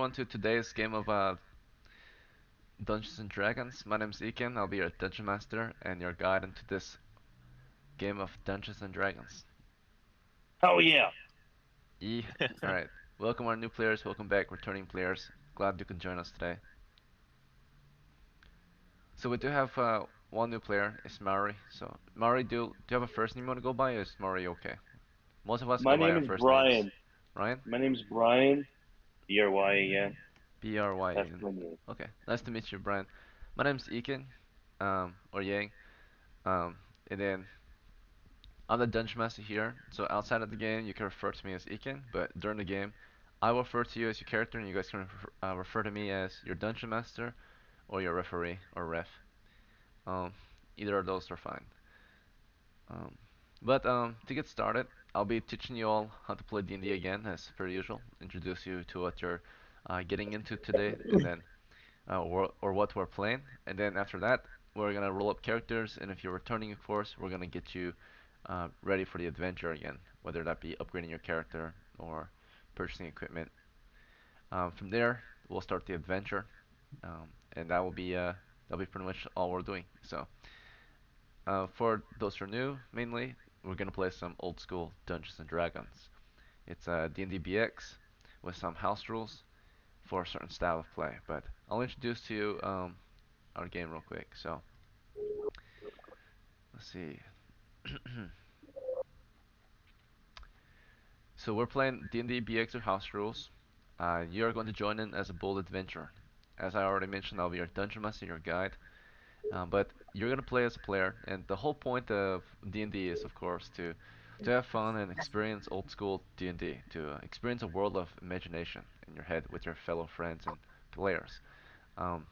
everyone to today's game of Dungeons and Dragons. My name is Iken. I'll be your dungeon master and your guide into this game of Dungeons and Dragons. Oh yeah. E. All right. Welcome our new players. Welcome back, returning players. Glad you can join us today. So we do have one new player. It's Mari. So Mari, do you have a first name you want to go by? Or is Mari okay? Most of us My go by name our is first names. Brian. Ryan, My name's Brian. Bryan. That's Bryan. my name. Okay. Nice to meet you, Brian. My name's Iken, or Yang. Um, and then I'm the dungeon master here, so outside of the game you can refer to me as Iken, but during the game I will refer to you as your character and you guys can refer to me as your dungeon master or your referee or ref. Um, Either of those are fine. Um, but to get started, I'll be teaching you all how to play D&D again as per usual, introduce you to what you're getting into today, and then or what we're playing, and then after that we're gonna roll up characters, and if you're returning, of course, we're gonna get you ready for the adventure again, whether that be upgrading your character or purchasing equipment. From there, we'll start the adventure, and that'll be pretty much all we're doing. So, for those who are new, mainly we're gonna play some old school Dungeons and Dragons. It's D&D BX with some house rules for a certain style of play. But I'll introduce to you our game real quick. So let's see. So we're playing D&D BX or house rules. You're going to join in as a bold adventurer. As I already mentioned, I'll be your dungeon master, your guide. But you're gonna play as a player, and the whole point of D&D is, of course, to have fun and experience old school D&D, to experience a world of imagination in your head with your fellow friends and players. Um,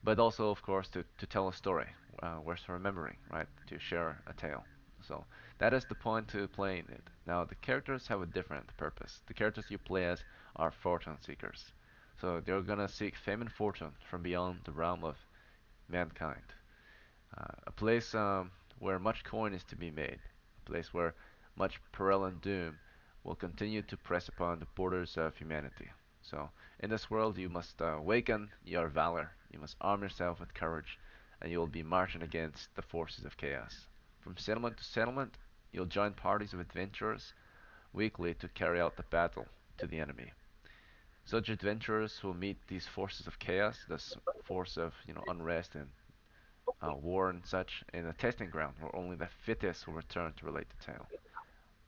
but also, of course, to tell a story, worth remembering, right? To share a tale. So that is the point to playing it. Now, the characters have a different purpose. The characters you play as are fortune seekers. So they're gonna seek fame and fortune from beyond the realm of mankind. A place where much coin is to be made. A place where much peril and doom will continue to press upon the borders of humanity. So, in this world, you must awaken your valor. You must arm yourself with courage, and you will be marching against the forces of chaos. From settlement to settlement, you'll join parties of adventurers weekly to carry out the battle to the enemy. Such adventurers will meet these forces of chaos, this force of unrest and war and such, in a testing ground where only the fittest will return to relate the tale,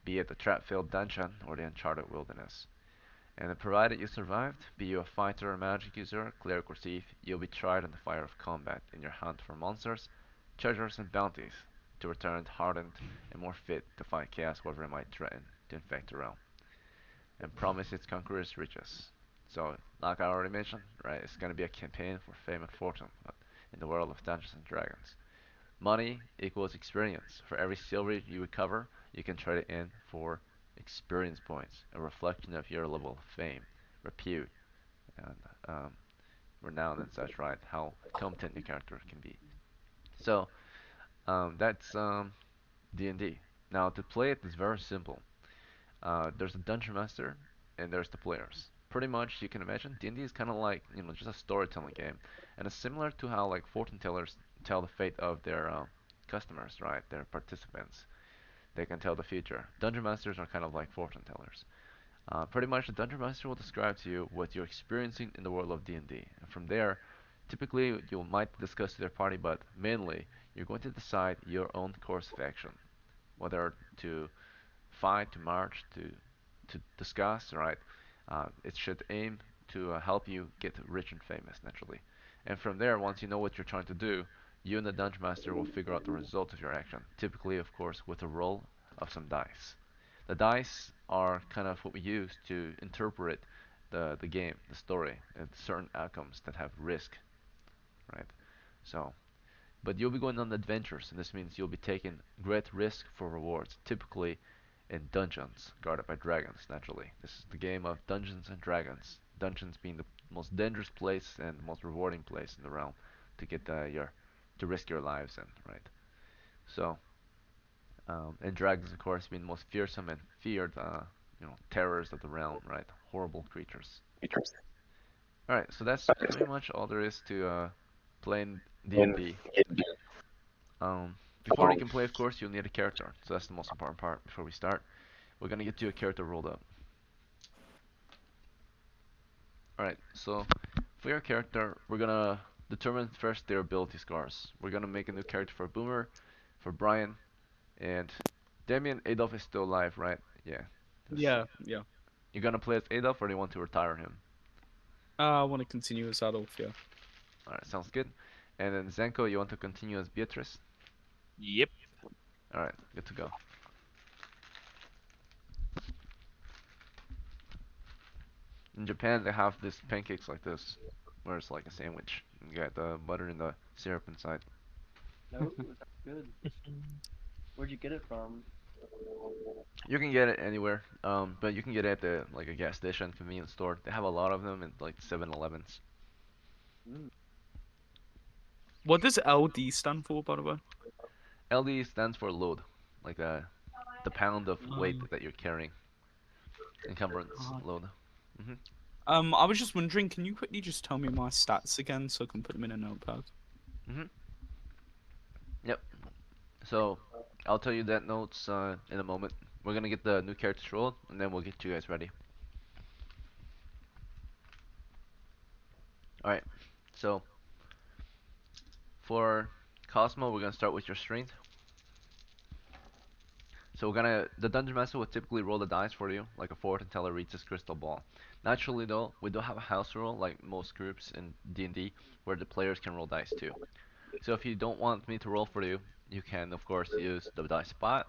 be it the trap-filled dungeon or the uncharted wilderness. And provided you survived, be you a fighter or magic user, cleric or thief, you'll be tried in the fire of combat in your hunt for monsters, treasures, and bounties, to return hardened and more fit to fight chaos whatever it might threaten to infect the realm, and promise its conquerors riches. So, like I already mentioned, right, it's gonna be a campaign for fame and fortune, but in the world of Dungeons and Dragons. Money equals experience. For every silver you recover, you can trade it in for experience points, a reflection of your level of fame, repute, and renown and such, right? How competent your character can be. So that's D&D. Now to play it is very simple. There's a dungeon master and there's the players. Pretty much, you can imagine D&D is kind of like just a storytelling game, and it's similar to how like fortune tellers tell the fate of their customers, right? Their participants. They can tell the future. Dungeon masters are kind of like fortune tellers. Pretty much, the dungeon master will describe to you what you're experiencing in the world of D&D, and from there, typically you might discuss to their party, but mainly you're going to decide your own course of action, whether to fight, to march, to discuss, right? It should aim to help you get rich and famous naturally. And from there, once you know what you're trying to do, you and the dungeon master will figure out the result of your action. Typically, of course, with a roll of some dice. The dice are kind of what we use to interpret the game, the story, and certain outcomes that have risk, right? So, but you'll be going on adventures, and this means you'll be taking great risk for rewards, typically in dungeons guarded by dragons, naturally. This is the game of Dungeons and Dragons. Dungeons being the most dangerous place and the most rewarding place in the realm to get to risk your lives in, right? So, and dragons, of course, being the most fearsome and feared, terrors of the realm, right? Horrible creatures. All right, so that's pretty much all there is to playing And D&D. it, Um, Before you can play, of course, you'll need a character. So that's the most important part. Before we start, we're gonna get you a character rolled up. All right, so for your character, we're gonna determine first their ability scores. We're gonna make a new character for Boomer, for Brian, and Damien. Adolf is still alive, right? Yeah. Yeah, yeah. You're gonna play as Adolf, or do you want to retire him? I want to continue as Adolf, yeah. All right, sounds good. And then Zenko, you want to continue as Beatrice? Yep. All right, good to go. In Japan, they have this pancakes like this, where it's like a sandwich. You got the butter and the syrup inside. No, that's good. Where'd you get it from? You can get it anywhere, but you can get it at the like a gas station, convenience store. They have a lot of them in like 7-Elevens. Mm. What does LD stand for, by the way? LD stands for load, like the pound of weight Um, that you're carrying. Encumbrance uh, load. Mhm. I was just wondering, can you quickly just tell me my stats again so I can put them in a notepad? Mhm. Yep. So I'll tell you that notes in a moment. We're gonna get the new characters rolled, and then we'll get you guys ready. All right. So for Cosmo, we're gonna start with your strength. So we're gonna the dungeon master will typically roll the dice for you, like a fortune teller reads his crystal ball. Naturally though, we do have a house rule, like most groups in D&D, where the players can roll dice too. So if you don't want me to roll for you, you can of course use the dice spot,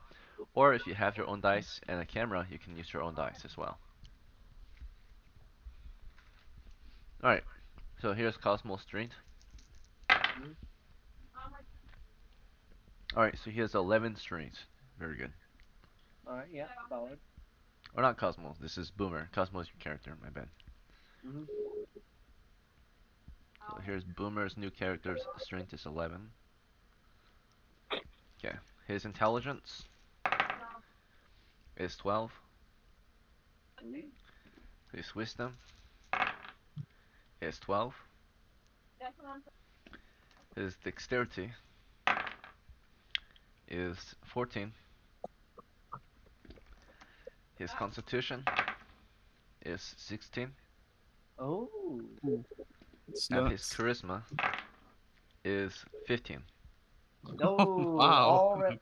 or if you have your own dice and a camera, you can use your own dice as well. All right. So here's Cosmo's strength. Mm. All right. So he has 11 strength. Very good. All right, yeah, solid. Or not Cosmo. This is Boomer. Cosmo is your character. My bad. Mm-hmm. So here's Boomer's new character's strength is 11. Okay. His intelligence is 12. Mm-hmm. His wisdom is 12. His dexterity is 14. His constitution is 16. Oh, Ooh, it's And his nuts. charisma is 15. no, Wow. all right.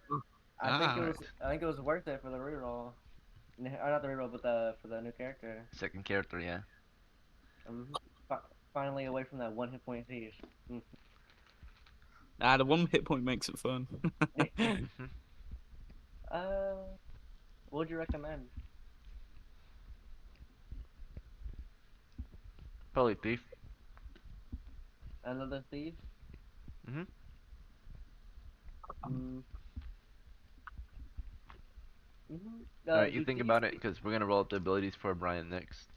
I think it Ah. was. Alright. I think it was worth it for the reroll. Or not the reroll, but the for the new character. Second character, yeah. Mm-hmm. Finally away from that one hit point siege. Mm. Ah, the one hit point makes it fun. hmm uh, what would you recommend? Probably thief. Another thief? hmm Mm. Mm-hmm. Alright, you Do think thieves? about it, because we're gonna roll up the abilities for Brian next.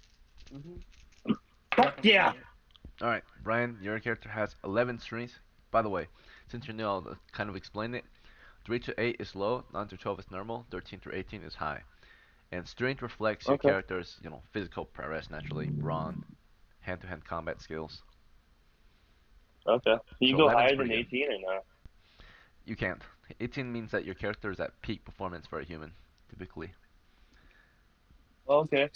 Mm-hmm. fuck yeah! Definitely. Alright, Brian, your character has 11 strength. By the way, since you're new, I'll kind of explain it. 3 to 8 is low, 9 to 12 is normal, 13 to 18 is high. And strength reflects your Okay. character's, physical prowess naturally, brawn, hand-to-hand combat skills. Okay. Can you So go 11 is higher than pretty good. 18 or not? You can't. 18 means that your character is at peak performance for a human, typically. Okay.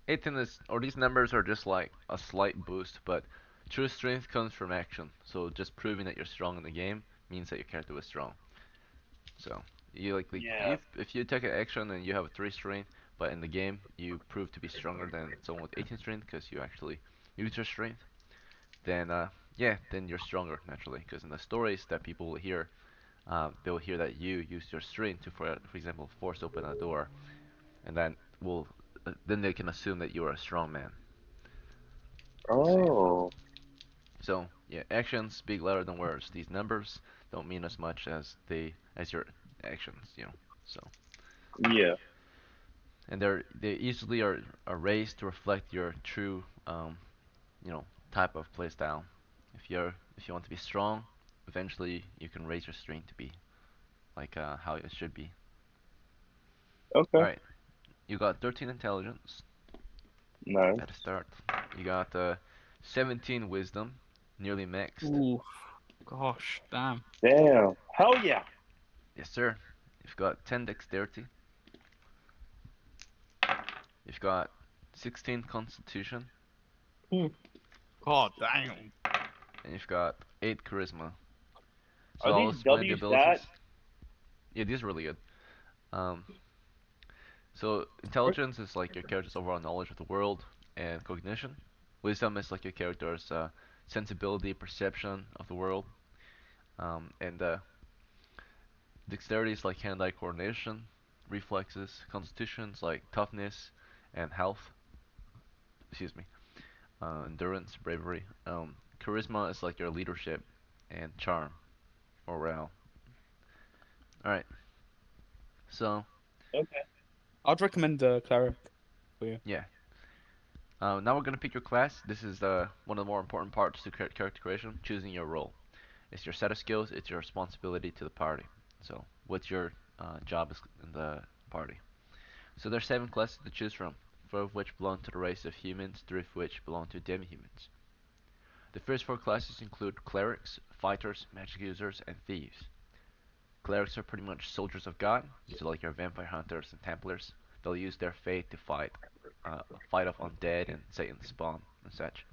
18 is, or these numbers are just like a slight boost, but true strength comes from action. So just proving that you're strong in the game means that your character was strong. So you Yeah. if you take an action and you have a 3 strength, but in the game you prove to be stronger than someone with 18 strength because you actually use your strength, then yeah, then you're stronger naturally. Because in the stories that people will hear, they will hear that you used your strength to, for example, force open a door, and then they can assume that you are a strong man. You see. Oh. So yeah, actions speak louder than words. These numbers don't mean as much as your actions, So Yeah. and they easily are raised to reflect your true type of playstyle. If you want to be strong, eventually you can raise your strength to be like how it should be. All Okay. right. You got 13 intelligence Nice. at the start. You got 17 wisdom, nearly maxed. Ooh, gosh, damn. Damn. Hell yeah. Yes, sir. You've got 10 dexterity. You've got 16 constitution, Ooh, god damn. and you've got 8 charisma. So Are I'll these explain the W stat? abilities. Yeah, these are really good. Um, so intelligence is like your character's overall knowledge of the world and cognition. Wisdom is like your character's sensibility, perception of the world. And dexterity is like hand-eye coordination. Reflexes, constitution is like toughness and health. Excuse me. Endurance, bravery. Charisma is like your leadership and charm, morale. All right. So Okay. I'd recommend cleric for you. yeah. Now we're gonna pick your class. This is one of the more important parts to character creation, choosing your role. It's your set of skills. It's your responsibility to the party. So what's your job in the party? So there's 7 classes to choose from, 4 of which belong to the race of humans, 3 of which belong to demi-humans. The first 4 classes include clerics, fighters, magic users, and thieves. Clerics are pretty much soldiers of God. These are like your vampire hunters and Templars. They'll use their faith to fight off undead and Satan's spawn and such.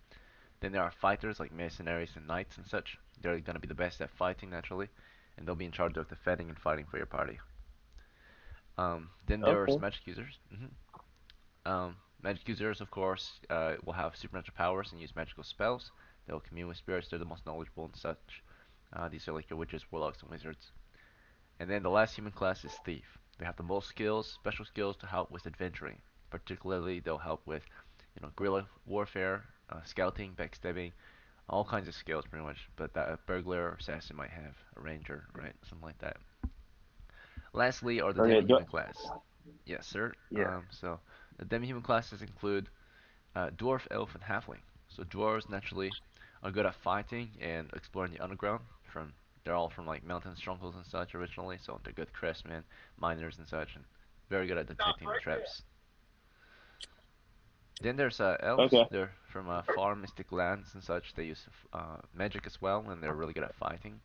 Then there are fighters like mercenaries and knights and such. They're gonna be the best at fighting naturally, and they'll be in charge of defending and fighting for your party. Then there's Okay. magic users. Magic users, of course, will have supernatural powers and use magical spells. They'll commune with spirits. They're the most knowledgeable and such. These are like your witches, warlocks, and wizards. And then the last human class is thief. They have the most skills, special skills to help with adventuring. Particularly, they'll help with, guerrilla warfare, scouting, backstabbing, all kinds of skills pretty much. But that a burglar or assassin might have, a ranger, right, something like that. Lastly, are the Okay. demi-human class. Yes, sir. Yeah. So the demi-human classes include dwarf, elf, and halfling. So dwarves naturally are good at fighting and exploring the underground. They're all from like mountain strongholds and such originally, so they're good craftsmen, miners and such, and very good at detecting the traps. Then there's elves. Okay. They're from far mystic lands and such. They use magic as well, and they're really good at fighting.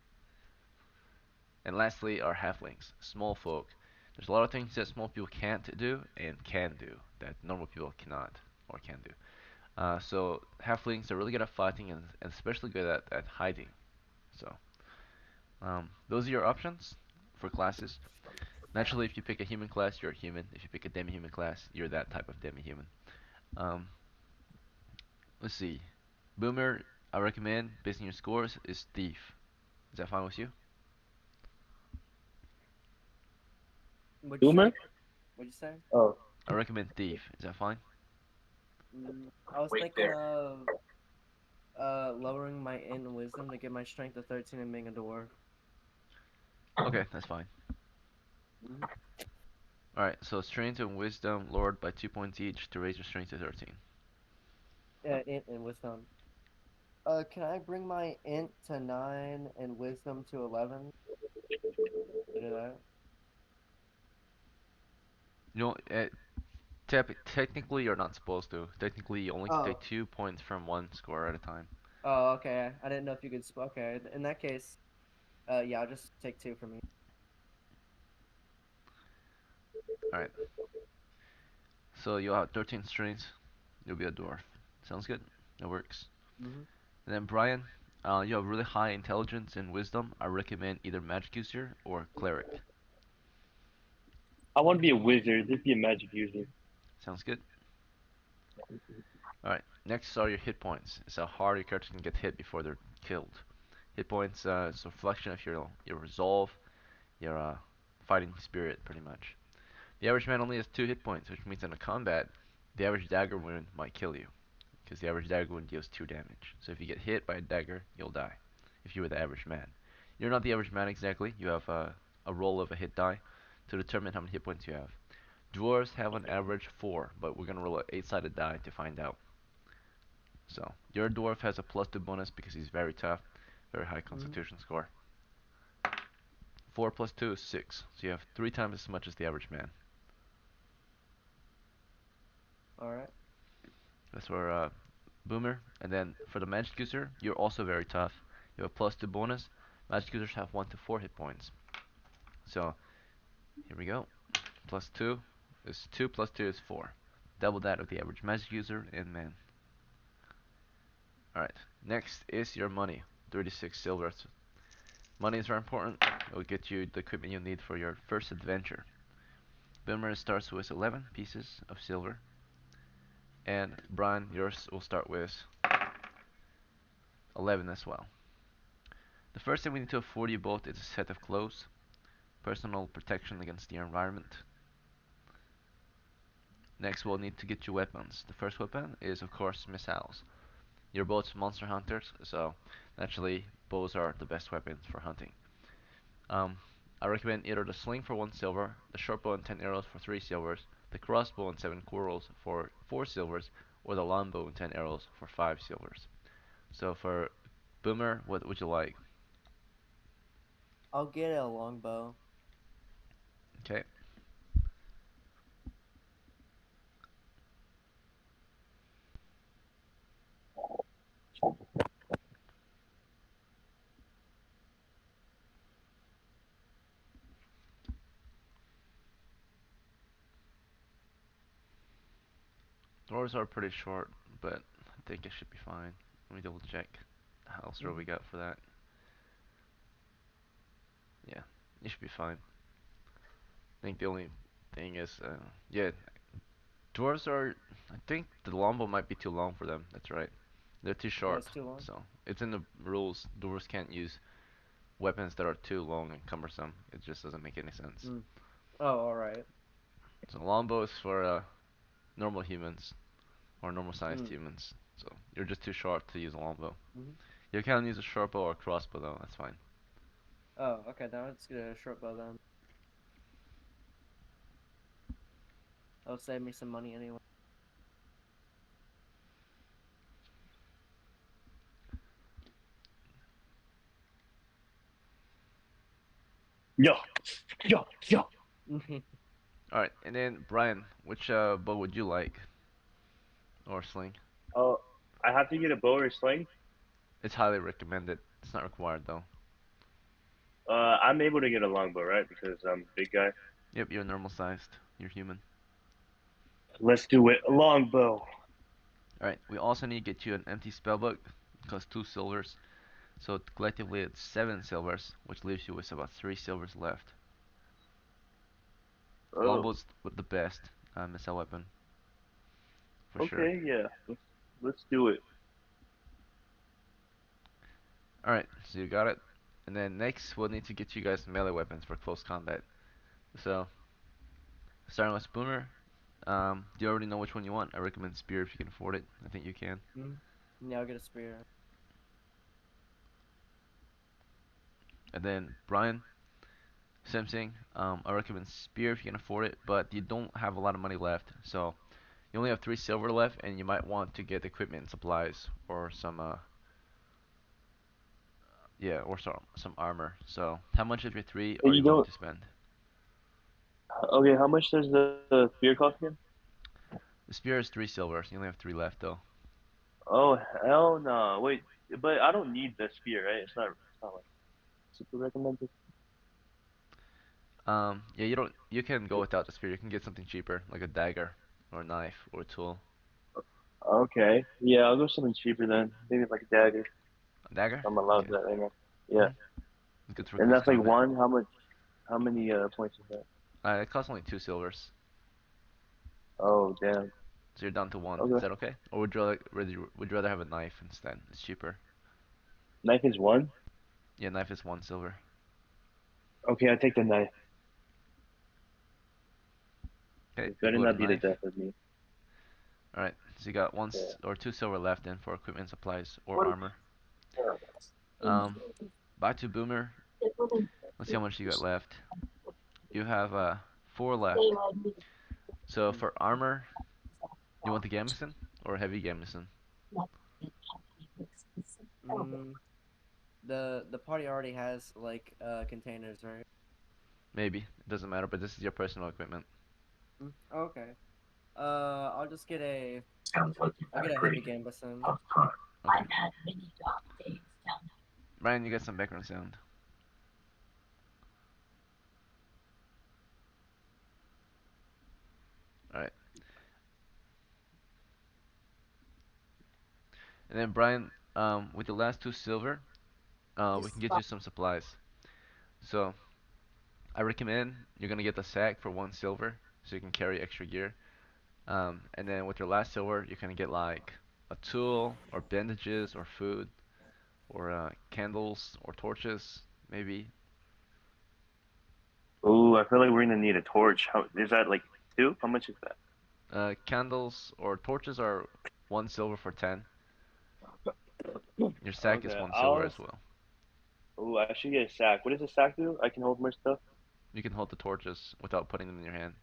And lastly are halflings, small folk. There's a lot of things that small people can't do and can do that normal people cannot or can do. So halflings are really good at fighting and especially good at hiding. So those are your options for classes. Naturally, if you pick a human class, you're a human. If you pick a demi-human class, you're that type of demi-human. Um, let's see. Boomer, I recommend, based on your scores, is Thief. Is that fine with you? What'd you Boomer? say? What'd you say? Oh. I recommend Thief. Is that fine? I was thinking of lowering my int and wisdom to get my strength to 13 and being a dwarf. Okay, that's fine. Mhm. Alright, so strength and wisdom lowered by 2 points each to raise your strength to 13. Yeah, int and wisdom. Can I bring my int to 9 and wisdom to 11? Can I do that? You know, technically you're not supposed to. Technically you only can take Oh. 2 points from one score at a time. Oh, okay. I didn't know if you could. Okay, in that case, yeah, I'll just take 2 for me. Alright, so you'll have 13 strength, you'll be a dwarf. Sounds good? That works. Mhm. And then Brian, you have really high intelligence and wisdom. I recommend either magic user or cleric. I want to be a wizard. Just be a magic user. Sounds good? Alright, next are your hit points. It's how hard your characters can get hit before they're killed. Hit points is a reflection of your resolve, your fighting spirit, pretty much. The average man only has 2 hit points, which means in a combat, the average dagger wound might kill you, because the average dagger wound deals 2 damage. So if you get hit by a dagger, you'll die, if you were the average man. You're not the average man exactly, you have a roll of a hit die to determine how many hit points you have. Dwarves have an average 4, but we're going to roll an 8-sided die to find out. So, your dwarf has a +2 bonus because he's very tough, very high Mhm. constitution score. 4 plus 2 is 6, so you have 3 times as much as the average man. All right. That's for Boomer. And then for the Magic User, you're also very tough. You have a +2 bonus. Magic Users have 1 to 4 hit points. So here we go. +2 is 2, +2 is 4. Double that of the average Magic User in man. Alright, next is your money. 36 silver. Money is very important. It will get you the equipment you need for your first adventure. Boomer starts with 11 pieces of silver. And Brian, yours will start with 11 as well. The first thing we need to afford you both is a set of clothes, personal protection against the environment. Next we'll need to get you weapons. The first weapon is of course missiles. You're both monster hunters, so naturally bows are the best weapons for hunting. Um, I recommend either the sling for 1 silver, the short bow and 10 arrows for 3 silvers, the crossbow and 7 quarrels for 4 silvers, or the longbow and 10 arrows for 5 silvers. So for Boomer, what would you like? I'll get a longbow. Okay. Dwarves are pretty short, but I think it should be fine. Let me double check how else we got for that. Yeah, you should be fine. I think the only thing is, yeah, dwarves are. I think the longbow might be too long for them. That's right. They're too Yeah, short, it's too long. so it's in the rules. Dwarves can't use weapons that are too long and cumbersome. It just doesn't make any sense. Mm. Oh, all right. So longbow is for normal humans or normal-sized Mm. humans. So you're just too short to use a longbow. Mm-hmm. You can use a short bow or crossbow though. That's fine. Oh, okay. Then let's get a short bow then. That'll save me some money anyway. Yo, yo, yo. All right, and then Brian, which bow would you like or sling? Oh, I have to get a bow or sling. It's highly recommended. It's not required though. I'm able to get a longbow, right? Because I'm a big guy. Yep, you're normal sized. You're human. Let's do it. A longbow. Alright, we also need to get you an empty spellbook. It costs 2 silvers. So collectively it's 7 silvers, which leaves you with about 3 silvers left. Oh, Longbow's with the best missile weapon, for sure. okay, yeah. Let's do it. Alright, so you got it. And then next we'll need to get you guys melee weapons for close combat. So, starting with Boomer, do you already know which one you want? I recommend Spear if you can afford it. I think you can. Yeah, I'll get a spear. And then Brian, same thing. I recommend Spear if you can afford it, but you don't have a lot of money left. So you only have 3 silver left, and you might want to get equipment and supplies, or some yeah, or some armor. So how much of your 3 Hey, are you you willing don't. to spend? Okay, how much does the spear cost again? The spear is 3 silver. So you only have 3 left though. Oh hell no! Wait, but I don't need the spear, right? It's not. It's not like super recommended. Yeah, you don't. You can go without the spear. You can get something cheaper, like a dagger, or a knife, or a tool. Okay, yeah, I'll go something cheaper then. Maybe like a dagger. A dagger? I'm allowed Okay. that right now. Yeah, Mhm. Good for and close that's like combat. one. How much? How many points is that? It costs only 2 silvers, Oh damn. so you're down to 1. Is Okay, that okay? Or would you rather have a knife instead? It's cheaper. knife is one. Yeah, knife is 1 silver. Okay, I take the knife. Okay, It you better go with the not be the knife. death of me. All right, so you got Yeah. or 2 silver left then for equipment, supplies, or armor. Um, back to Boomer. Let's see how much you got left. You have 4 left. So for armor, you want the gambeson or heavy gambeson? Mm, the party already has like containers, right? Maybe it doesn't matter, but this is your personal equipment. Okay. I'll just get a. Sounds like you've I'll had get a a heavy great, gambeson. tough time. Okay. I've had many dark days down there. Brian, you get some background sound. All right. And then Brian, with the last 2 silver, we can get you some supplies. So I recommend you're gonna get the sack for 1 silver, so you can carry extra gear. And then with your last silver, you can get like a tool or bandages or food or candles or torches, maybe. Ooh, I feel like we're gonna need a torch. How is that like two? How much is that? Candles or torches are 1 silver for 10. Your sack is Okay, 1 silver I'll. as well. Ooh, I should get a sack. What does a sack do? I can hold more stuff. You can hold the torches without putting them in your hand.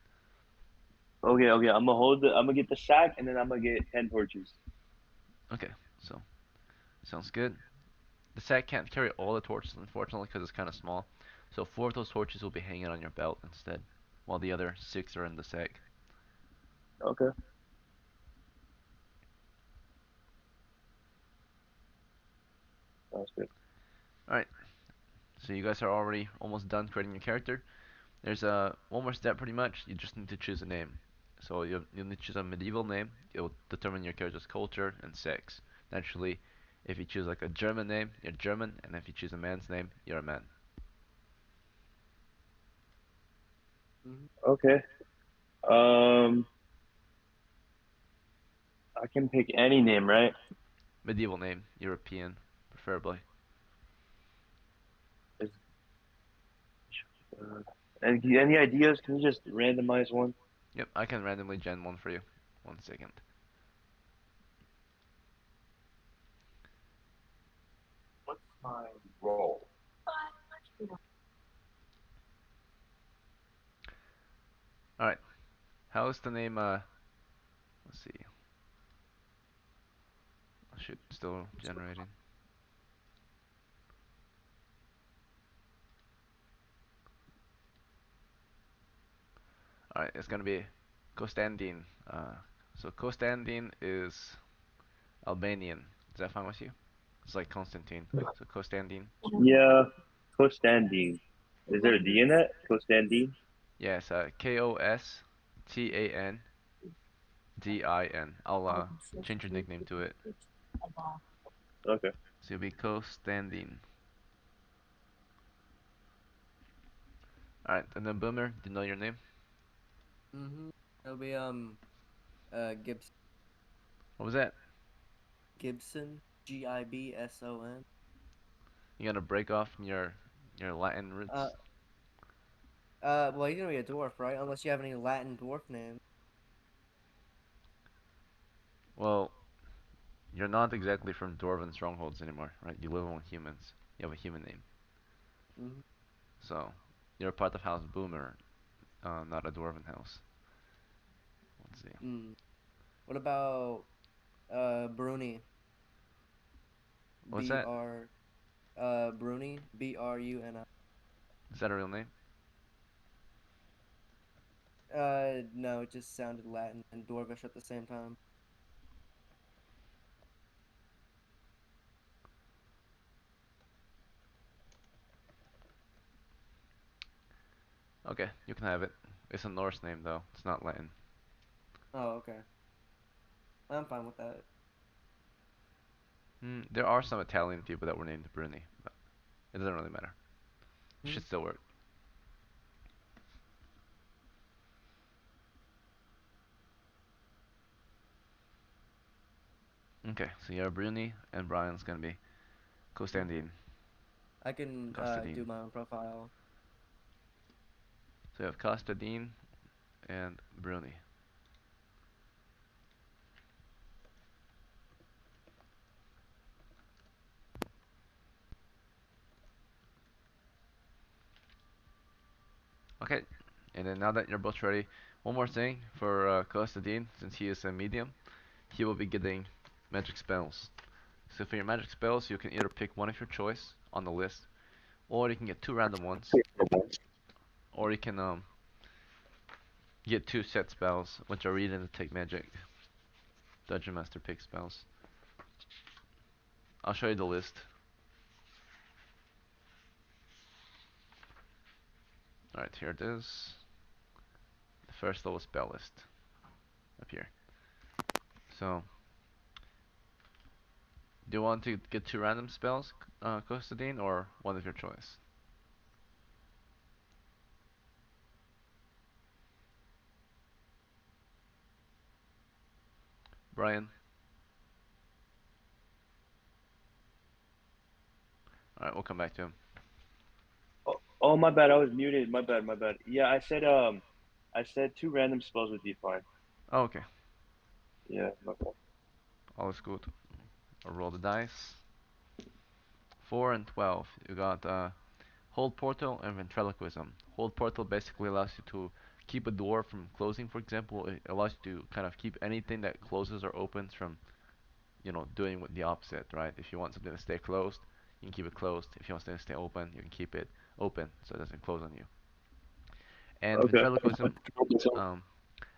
Okay, okay. I'm gonna hold the. I'm gonna get the sack, and then I'm gonna get 10 torches. Okay, so sounds good. The sack can't carry all the torches, unfortunately, because it's kind of small. So 4 of those torches will be hanging on your belt instead, while the other 6 are in the sack. Okay, sounds good. Alright, so you guys are already almost done creating your character. There's one more step pretty much. You just need to choose a name. So you'll need to choose a medieval name. It'll determine your character's culture and sex. Naturally, if you choose like a German name, you're German, and if you choose a man's name, you're a man. Mhm. Okay. Um, I can pick any name, right? Medieval name, European, preferably. Is any ideas? Can you just randomize one? Yep, I can randomly gen one for you. 1 second. What's my role? Alright, how is the name, let's see. Oh, shoot, still generating. Alright, it's gonna be Kostandin. So Kostandin is Albanian. Is that fine with you? It's like Constantine. So Kostandin. Yeah, Kostandine. Is there a D in that? Kostandine? Yes, Kostandin. I'll change your nickname to it. Okay. So you'll be Kostandin. Alright, and then Boomer, do you know your name? Mhm. It'll be Gibson. What was that? Gibson. Gibson. You gonna break off from your Latin Uh. roots? Well, you're gonna be a dwarf, right? Unless you have any Latin dwarf names. Well, you're not exactly from Dwarven strongholds anymore, right? You live among humans. You have a human name. Mhm. So, you're part of House Boomer, not a Dwarven house. Let's see. Mm. What about Bruni? What's that? Bruni. Bruni. Is that a real name? No, it just sounded Latin and Dwarvish at the same time. Okay, you can have it. It's a Norse name though. It's not Latin. Oh, okay. I'm fine with that. There are some Italian people that were named Bruni, but it doesn't really matter. It Hmm? should still work. Okay, so you're Bruni, and Brian's gonna be Hmm. Costandine. I can Costadine. do my own profile. So you have Costadine and Bruni. Okay, and then now that you're both ready, one more thing for Costadine, since he is a medium, he will be getting magic spells. So for your magic spells, you can either pick one of your choice on the list, or you can get 2 random ones, or you can You get 2 set spells, which are read and detect magic. Dungeon Master pick spells. I'll show you the list. Alright, here it is. The first level spell list. Up here. So, do you want to get 2 random spells, Costadine, or one of your choice? Brian? Alright, we'll come back to him. Oh, my bad. I was muted. My bad. My bad. Yeah, I said 2 random spells would be fine. Oh, okay. Yeah, my bad. All is good. I'll roll the dice. 4 and 12. You got Hold Portal and Ventriloquism. Hold Portal basically allows you to keep a door from closing, for example. It allows you to kind of keep anything that closes or opens from, doing the opposite, right? If you want something to stay closed, you can keep it closed. If you want something to stay open, you can keep it open so it doesn't close on you. And Okay. Ventriloquism um,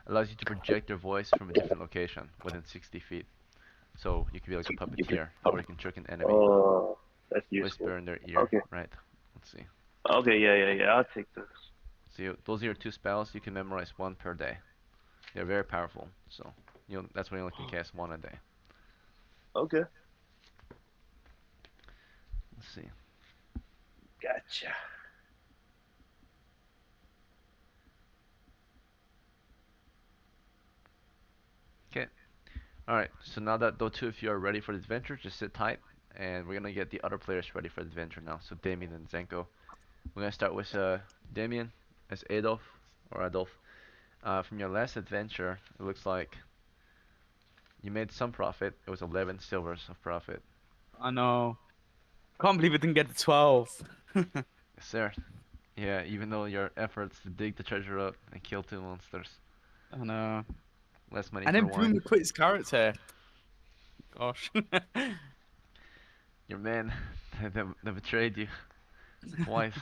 allows you to project your voice from a different location within 60 feet. So you can be like a puppeteer, or you can trick an enemy, Oh, that's useful. whisper in their ear, Okay. right? Let's see. Okay. Yeah. I'll take this. So those are your 2 spells. You can memorize 1 per day. They're very powerful, so that's when you only can cast 1 a day. Okay. Let's see. Gotcha. Okay. Alright, so now that the 2 of you are ready for the adventure, just sit tight, and we're gonna get the other players ready for the adventure now. So Damien and Zenko. We're gonna start with Damien as Adolf, or Adolf. From your last adventure, it looks like you made some profit. It was 11 silvers of profit. I know. Can't believe it didn't get to 12. Yes, sir. Yeah, even though your efforts to dig the treasure up and kill 2 monsters. I know. Less money And for then wine. Bloomer quit his character. Gosh. Your man that betrayed you twice.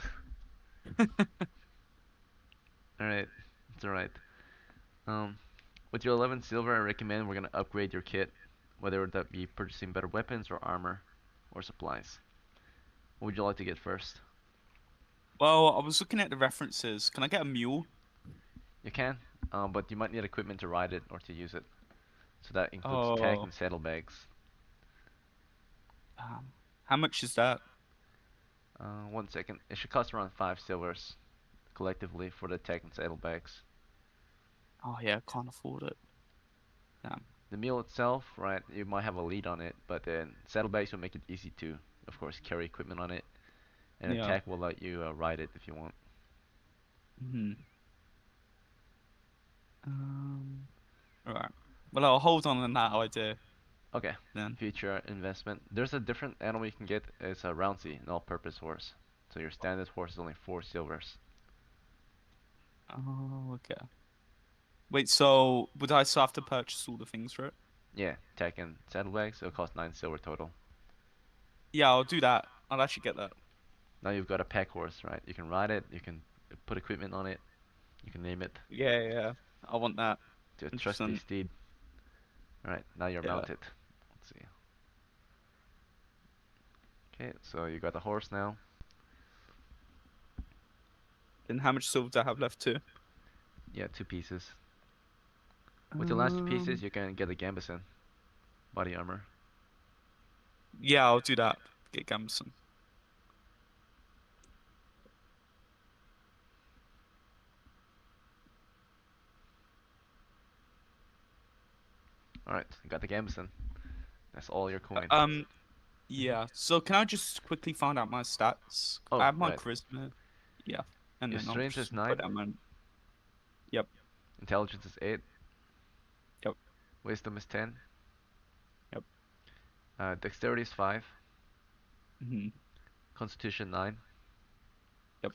Alright, it's alright. With your 11 silver, I recommend we're gonna upgrade your kit, whether that be purchasing better weapons or armor or supplies. What would you like to get first? Well, I was looking at the references. Can I get a mule? You can, but you might need equipment to ride it or to use it. So that includes tack Oh, and saddlebags. um, how much is that? 1 second. It should cost around 5 silvers collectively for the tack and saddlebags. Oh yeah, I can't afford it. Damn. The mule itself, right, you might have a lead on it, but then saddlebags will make it easy to, of course, carry equipment on it, and Yeah. attack will let you ride it if you want. Hmm. Um. Alright. Well, I'll hold on that idea Okay, then. future investment. There's a different animal you can get. It's a Rouncy, an all-purpose horse. So your standard horse is only 4 silvers. Oh, okay. Wait, so would I still have to purchase all the things for it? Yeah, tack and saddlebags, it'll cost 9 silver total. Yeah, I'll do that. I'll actually get that. Now you've got a pack horse, right? You can ride it, you can put equipment on it, you can name it Yeah. I want that. to a trusty 100%. steed. Alright, now you're Yeah. mounted. Let's see. Okay, so you got the horse now. Then how much silver do I have left too? Yeah, 2 pieces. With the last 2 pieces, Um. you can get a gambeson body armor. Yeah, I'll do that. Get Gamson. Alright, you got the gambeson. That's all your coin. Yeah. So can I just quickly find out my stats? Oh, I have my right. charisma. Yeah. And Your then I'll strength is just put 9, down my. Yep. intelligence is 8, Yep. wisdom is 10, Yep. dexterity is 5, Hmm. constitution 9, Yep.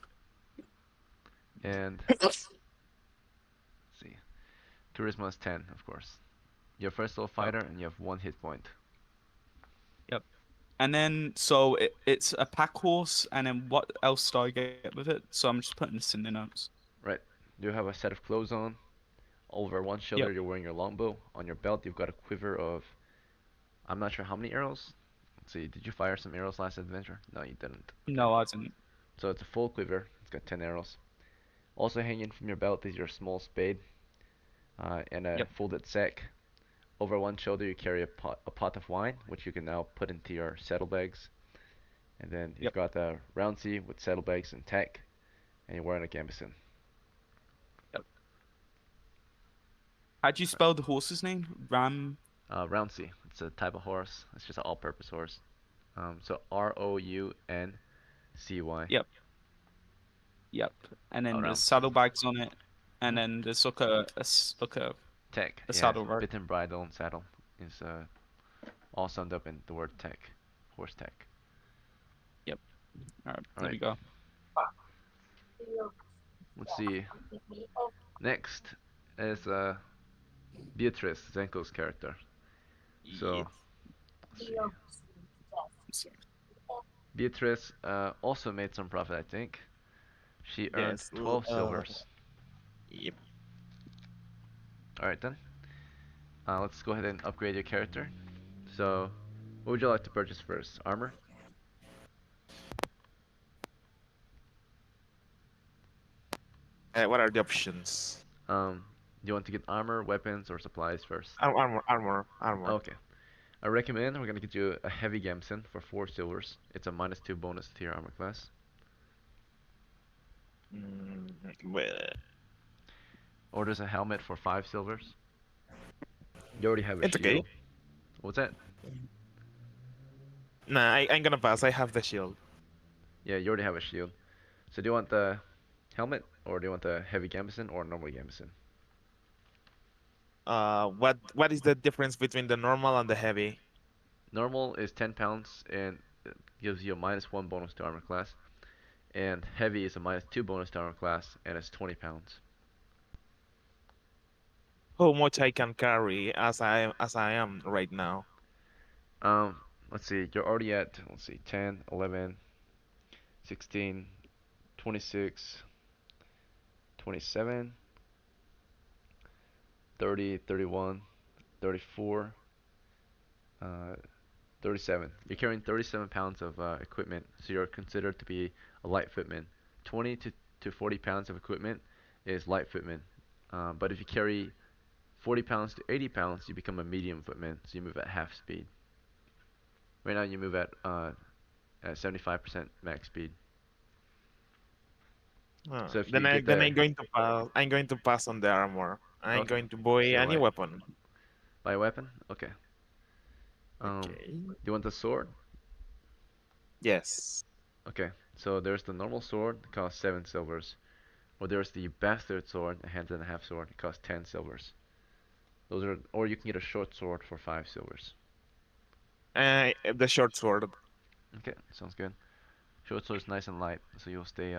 and let's see, charisma is 10, of course. You're a first level Yep. fighter and you have 1 hit point. Yep. And then so it's a pack horse, and then what else do I get with it? So I'm just putting this in the notes. Right. You have a set of clothes on, Over one shoulder, you're wearing your longbow. On your belt, you've got a quiver of, I'm not sure how many arrows. Let's see, did you fire some arrows last adventure? No, you didn't. No, I didn't. So it's a full quiver. It's got 10 arrows. Also hanging from your belt is your small spade and a Yep. folded sack. Over one shoulder, you carry a pot of wine, which you can now put into your saddlebags. And then you've Yep. got a roundsy with saddlebags and tack, and you're wearing a gambeson. How'd you spell the horse's name? Roundsy, it's a type of horse. It's just an all-purpose horse. So Rouncy. Yep. Yep. And Oh, then there's Rouncy. saddlebags on it, and Mhm. then there's like a Tech, a yeah, saddle right? bit and bridle and saddle is all summed up in the word tech, horse tech. Yep. All right. All There right, we go. let's see. Next is Beatrice, Zenko's character. So let's see. Beatrice also made some profit, I think. She earned Yes. 12 silvers. Yep. All right then. Let's go ahead and upgrade your character. So, what would you like to purchase first? Armor? What are the options? Do you want to get armor, weapons, or supplies first? Armor. Okay. I recommend we're gonna get you a heavy gambeson for 4 silvers. It's a -2 bonus to your armor class. Well, Or there's a helmet for 5 silvers. You already have a it's shield. okay. What's that? Nah, I'm gonna pass. I have the shield. Yeah, you already have a shield. So do you want the helmet, or do you want the heavy gambeson, or normal gambeson? What is the difference between the normal and the heavy? Normal is 10 pounds and it gives you a -1 bonus to armor class. And heavy is a -2 bonus to armor class and it's 20 pounds. How much I can carry as I am right now? Um, let's see, you're already at, let's see, 10, 11, 16, 26, 27, 30, 31, 34, uh, 37. You're carrying 37 pounds of equipment, so you're considered to be a light footman. 20 to 40 pounds of equipment is light footman. But if you carry 40 pounds to 80 pounds, you become a medium footman, so you move at half speed. Right now you move at 75% max speed. So if you get Then the I'm going to pass. I'm going to pass on the armor. I'm okay, going to buy so any weapon. buy a weapon, okay. Do Okay. you want the sword? Yes. Okay, so there's the normal sword, it costs 7 silvers. Or there's the bastard sword, a hand and a half sword, it costs 10 silvers. Those are, or you can get a short sword for 5 silvers. The short sword. Okay, sounds good. Short sword is nice and light, so you'll stay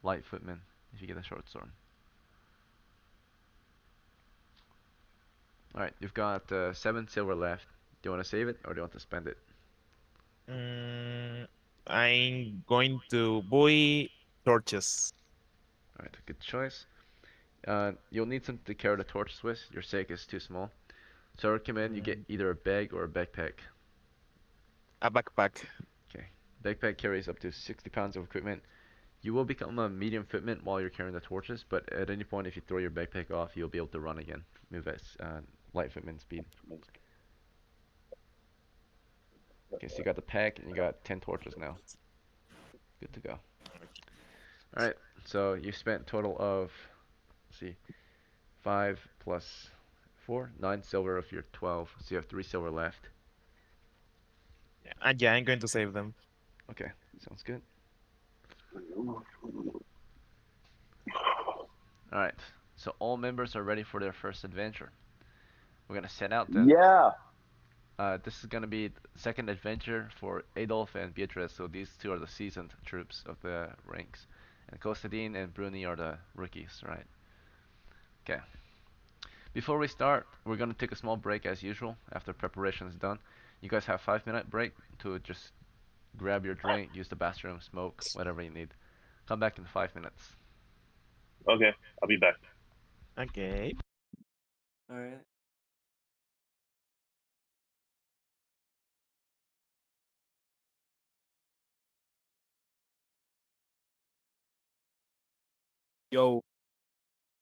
light footman if you get a short sword. Alright, you've got 7 silver left. Do you want to save it or do you want to spend it? I'm going to buy torches. Alright, good choice. You'll need something to carry the torches with. Your sack is too small. So I recommend you get either a bag or a backpack. A backpack. Okay. Backpack carries up to 60 pounds of equipment. You will become a medium footman while you're carrying the torches, but at any point if you throw your backpack off, you'll be able to run again. Move at light footman speed. Okay, so you got the pack and you got 10 torches now. Good to go. Alright, so you spent a total of, let's see, 5 plus 4, 9 silver of your 12, so you have 3 silver left. And yeah, I'm going to save them. Okay, sounds good. Alright, so all members are ready for their first adventure. We're gonna set out then. Yeah. This is gonna be the second adventure for Adolf and Beatrice, so these two are the seasoned troops of the ranks. And Kostadin and Bruni are the rookies, right? Okay. Before we start, we're gonna take a small break as usual after preparation is done. You guys have 5-minute break to just grab your drink, use the bathroom, smoke, whatever you need. Come back in 5 minutes. Okay, I'll be back. Okay. All right. Yo,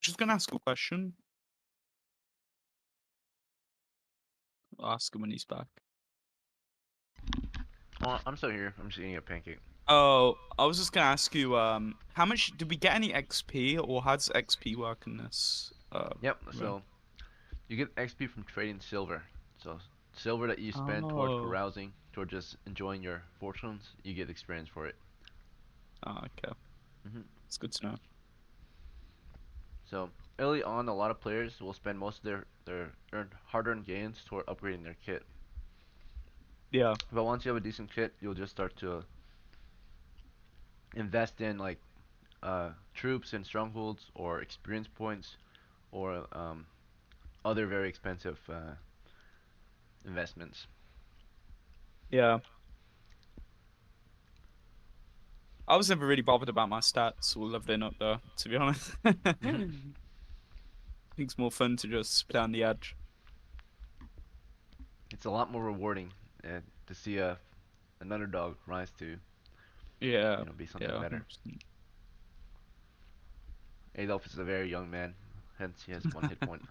just gonna ask a question. I'll ask him when he's back. Oh, I'm still here. I'm just eating a pancake. Oh, I was just gonna ask you, how much did we get any XP, or how does XP work in this? Yep. Run? So you get XP from trading silver. So silver that you spend toward Oh, carousing, toward just enjoying your fortunes, you get experience for it. okay, hmm it's good to know. So early on, a lot of players will spend most of their hard-earned gains toward upgrading their kit. Yeah, But once you have a decent kit, you'll just start to invest in like troops and strongholds, or experience points, or other very expensive investments. yeah. I was never really bothered about my stats or leveling up though, to be honest. I hmm think it's more fun to just play on the edge. It's a lot more rewarding to see an underdog rise to Yeah, be something yeah, better. 100%. Adolf is a very young man, hence he has one hit point.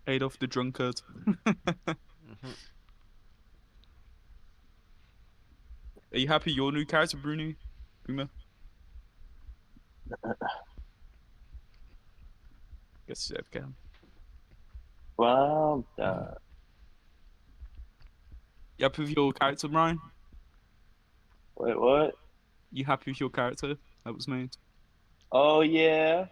Adolf the drunkard. hmm Are you happy your new character, Bruni? Boomer? Guess he's okay. Well done. You happy with your character, Brian? Wait, what? You happy with your character that was made? Oh yeah,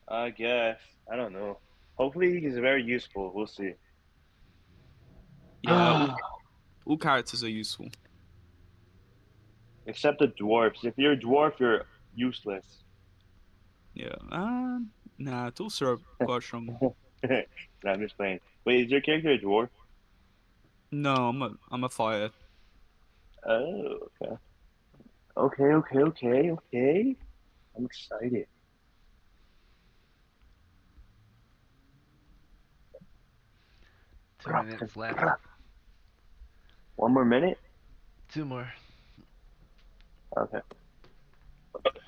I guess. I don't know. Hopefully he's very useful. We'll see. Yeah, all characters are useful. Except the dwarfs. If you're a dwarf, you're useless. Yeah. Nah, it's also quite strong. No, I'm just playing. Wait, is your character a dwarf? No, I'm a fire. Oh, okay. Okay. I'm excited. 2 minutes left. One more minute? Two more. Okay.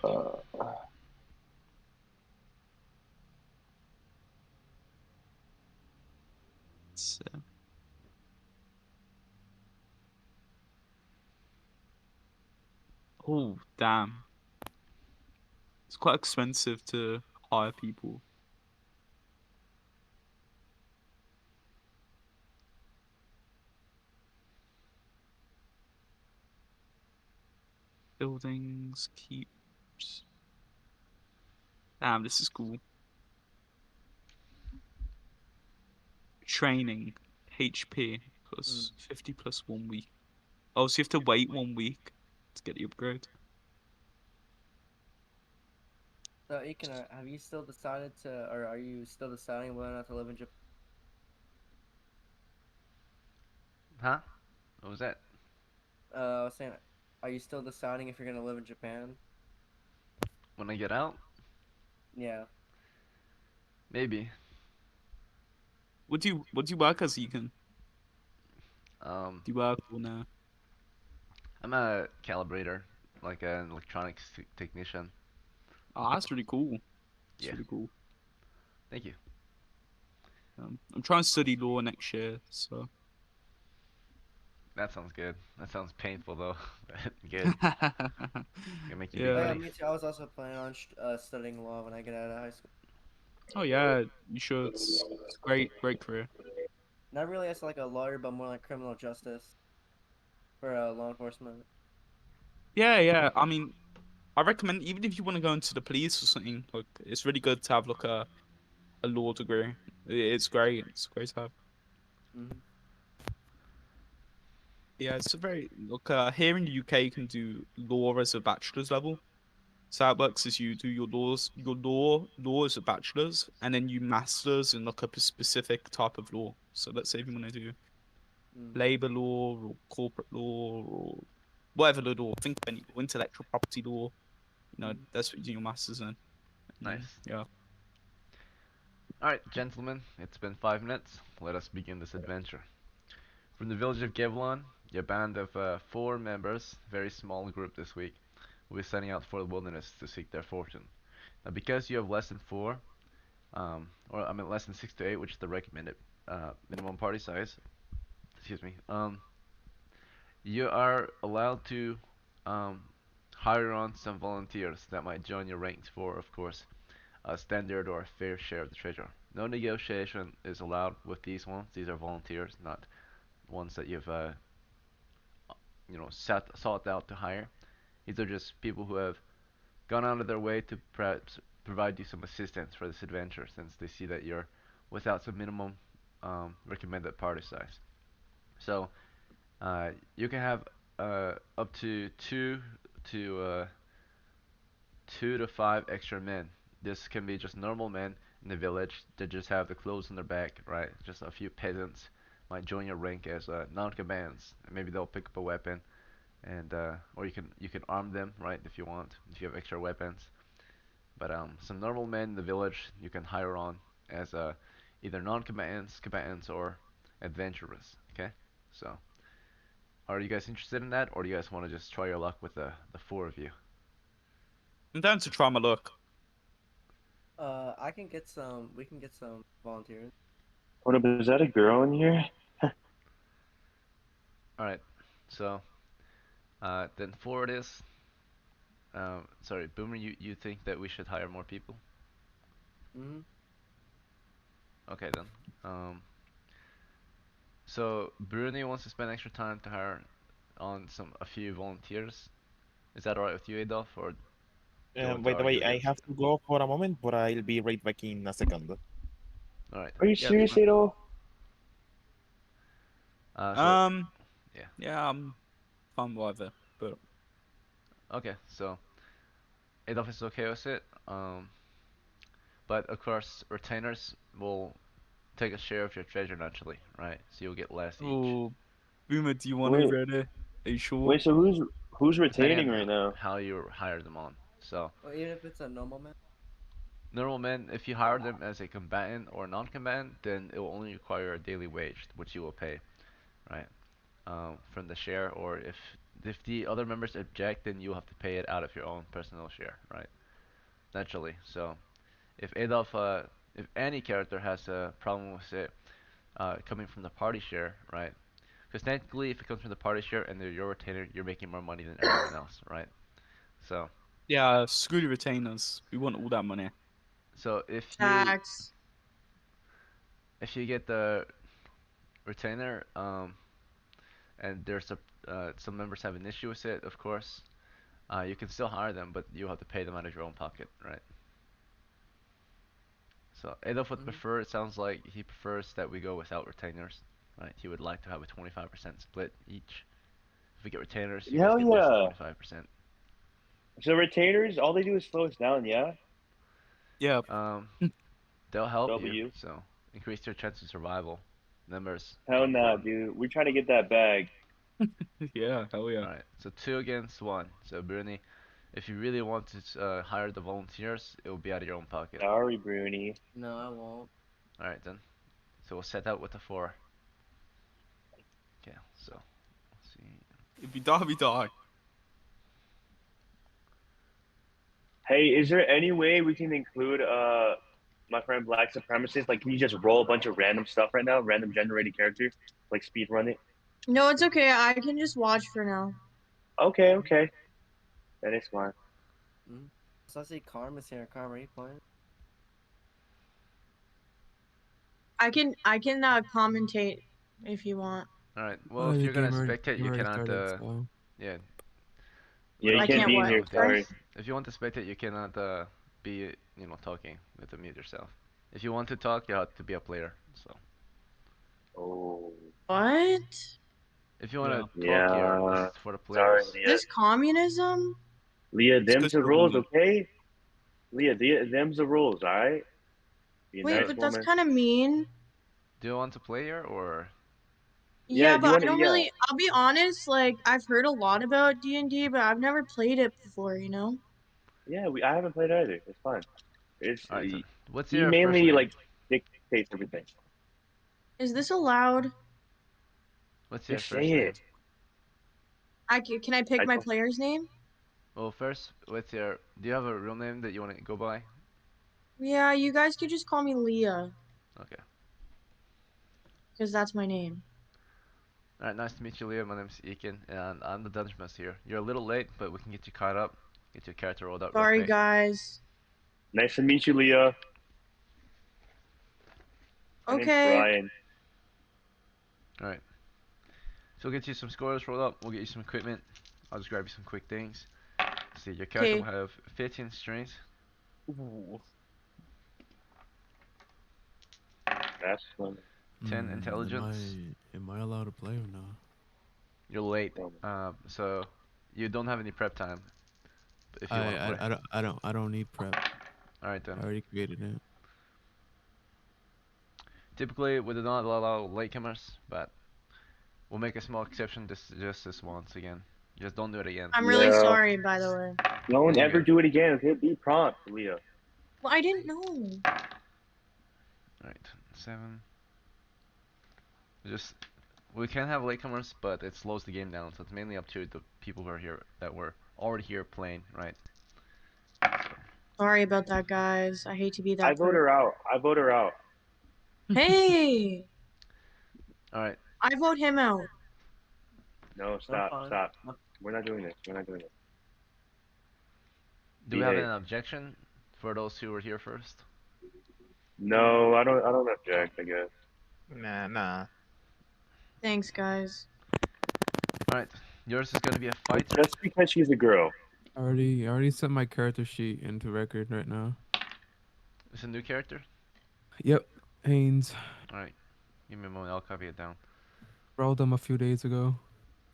Uh, So- Oh, damn. It's quite expensive to hire people. Buildings, keeps. Damn, this is cool. Training, HP plus 50 plus 1 week. Oh, so you have to wait 1 week to get the upgrade. So, Aiken, have you still decided to, or are you still deciding whether or not to live in Japan? Huh? What was that? I was saying, are you still deciding if you're gonna live in Japan? When I get out? Yeah. Maybe. What do you work as, Egan? Um, Do you work or no? I'm a calibrator, like an electronics technician. Oh, that's really cool. It's Yeah. really cool. Thank you. I'm trying to study law next year, so. That sounds good. That sounds painful though. Good. Gonna make you big Oh yeah, Yeah. money. me too. I was also planning on studying law when I get out of high school. Oh yeah, you should. It's a great career. Not really as like a lawyer, but more like criminal justice for law enforcement. Yeah, yeah. I mean, I recommend even if you want to go into the police or something, like it's really good to have like a law degree. It's great. It's great to have. Mm-hmm. Yeah, it's a very look. Here in the UK, you can do law as a bachelor's level. So how it works is you do your law as a bachelor's, and then you masters in like a specific type of law. So let's say if you want to do labor law or corporate law or whatever the law. Think of any law, intellectual property law. That's what you do your masters in. Nice. Yeah. Alright, gentlemen, it's been 5 minutes. Let us begin this adventure. From the village of Gevlon, your band of 4 members, very small group this week, will be setting out for the wilderness to seek their fortune. Now, because you have less than 4, or I mean less than 6 to 8, which is the recommended minimum party size, excuse me, you are allowed to um, hire on some volunteers that might join your ranks for, of course, a standard or a fair share of the treasure. No negotiation is allowed with these ones. These are volunteers, not ones that you've sought out to hire. These are just people who have gone out of their way to perhaps provide you some assistance for this adventure, since they see that you're without some minimum recommended party size. So you can have up to to uh, 2 to 5 extra men. This can be just normal men in the village that just have the clothes on their back, right? Just a few peasants might join your rank as non-combatants. Maybe they'll pick up a weapon, and or you can arm them, right, if you want, if you have extra weapons. But some normal men in the village you can hire on as either non-combatants, combatants, or adventurers. Okay, so are you guys interested in that, or do you guys want to just try your luck with the 4 of you? I'm down to try my luck. I can get some. We can get some volunteers. Hold up, is that a girl in here? All right, so then 4 it is. Sorry, Boomer, you think that we should hire more people? Mm-hmm. Okay then. So Bruni wants to spend extra time to hire on a few volunteers. Is that alright with you, Adolf, or do you want to By the way, argue I against have it? to go for a moment, but I'll be right back in a second. Alright. Are you Yeah, it's serious, fine. Adolf? So yeah. Yeah, I'm fine with either. But Okay, so Adolf is okay with it. But of course, retainers will take a share of your treasure naturally, right? So you'll get less each, oh, Boomer, do you want to Wait, ready? Are you sure? wait. So who's depending retaining on right now? how you hire them on. So Well, even if it's a normal man. normal men, if you hire them as a combatant or non-combatant, then it will only require a daily wage, which you will pay, right? From the share, or if the other members object, then you'll have to pay it out of your own personal share, right? Naturally. So if if any character has a problem with it coming from the party share, right? Because technically, if it comes from the party share and they're your retainer, you're making more money than everyone else, right? So, Yeah, screw the retainers. We want all that money. so Tax. if you get the retainer, and some members have an issue with it, of course, you can still hire them, but you have to pay them out of your own pocket, right? So Adolf would Mhm. prefer. It sounds like he prefers that we go without retainers, right? He would like to have a 25% split each. If we get retainers, you guys Hell get less than yeah. 25%. So retainers, all they do is slow us down. Yeah. Yeah. Um, they'll help you, W. so increase your chance of survival. Numbers are Hell nah, important. dude. We're trying to get that bag. Yeah, hell yeah. Alright, so 2 against 1. So Bruni, if you really want to hire the volunteers, it will be out of your own pocket. Sorry, Bruni. No, I won't. Alright then. So we'll set out with the 4. Okay, so let's see. If you die, we die. Hey, is there any way we can include my friend Black Supremacist? Like, can you just roll a bunch of random stuff right now, random generated character, like speed run it? No, it's okay. I can just watch for now. Okay, okay, that is fine. Mm-hmm. So I see Karma's here. Karma, are you playing? I can commentate if you want. Alright, well if The you're gonna game spectate, game you already cannot started, so yeah, Yeah, let you I me can't can't be in what? know here. if Sorry. Sorry. if you want to spectate, you cannot be talking. You have to mute yourself. If you want to talk, you have to be a player. So Oh, What? if you want Yeah. to talk here, this yeah. is for the Sorry, players. Leah. This communism? Leah, It's them's because the you're a rules, woman. okay? Leah, them's the rules, all right? Be a Wait, So nice but that's woman. kind of mean. do you want to play here or? Yeah, do you but want I to? don't Yeah, really. I'll be honest. Like I've heard a lot about D&D, but I've never played it before. You know. yeah. I haven't played either. It's fun. It's All right, then. What's he your first mainly name? like dictates everything. Is this allowed? What's your Just say first name? it. Can I pick I my don't. player's name? Well, first, what's your? Do you have a real name that you want to go by? Yeah, you guys could just call me Leah, Okay. because that's my name. All right, nice to meet you, Leo. My name's Eakin, and I'm the Dungeon Master here. You're a little late, but we can get you caught up, get your character rolled up real Sorry, quick. guys. Nice to meet you, Leah. My name's Okay. Brian. All right. So we'll get you some scores rolled up. We'll get you some equipment. I'll just grab you some quick things. Let's see, your character will Okay. have 15 strength, Ooh. That's fun. 10 Am intelligence. I allowed to play or not? You're late, so you don't have any prep time if you want to play. I don't need prep. All right I then. already created it. Typically, we do not allow latecomers, but we'll make a small exception just this once again. Just don't do it again. I'm really Yeah. sorry, by the way. Don't Yeah, you're ever good. do it again. Okay, be prompt, Leah. Well, I didn't know. All right, 7. Just we can have latecomers, but it slows the game down. So it's mainly up to the people who are here that were already here playing, right? Sorry about that, guys. I hate to be I that vote person. her out. I vote her out. Hey, All right. I vote him out. No, That's stop, fine. stop. We're not doing this. We're not doing this. Do we have Behave. an objection for those who were here first? No, I don't. I don't object. I guess. Nah. Thanks, guys. All right. Yours is gonna be a fighter. Just because she's a girl. I already sent my character sheet into record right now. It's a new character. Yep, Haynes. All right. Give me a moment. I'll copy it down. Rolled them a few days ago.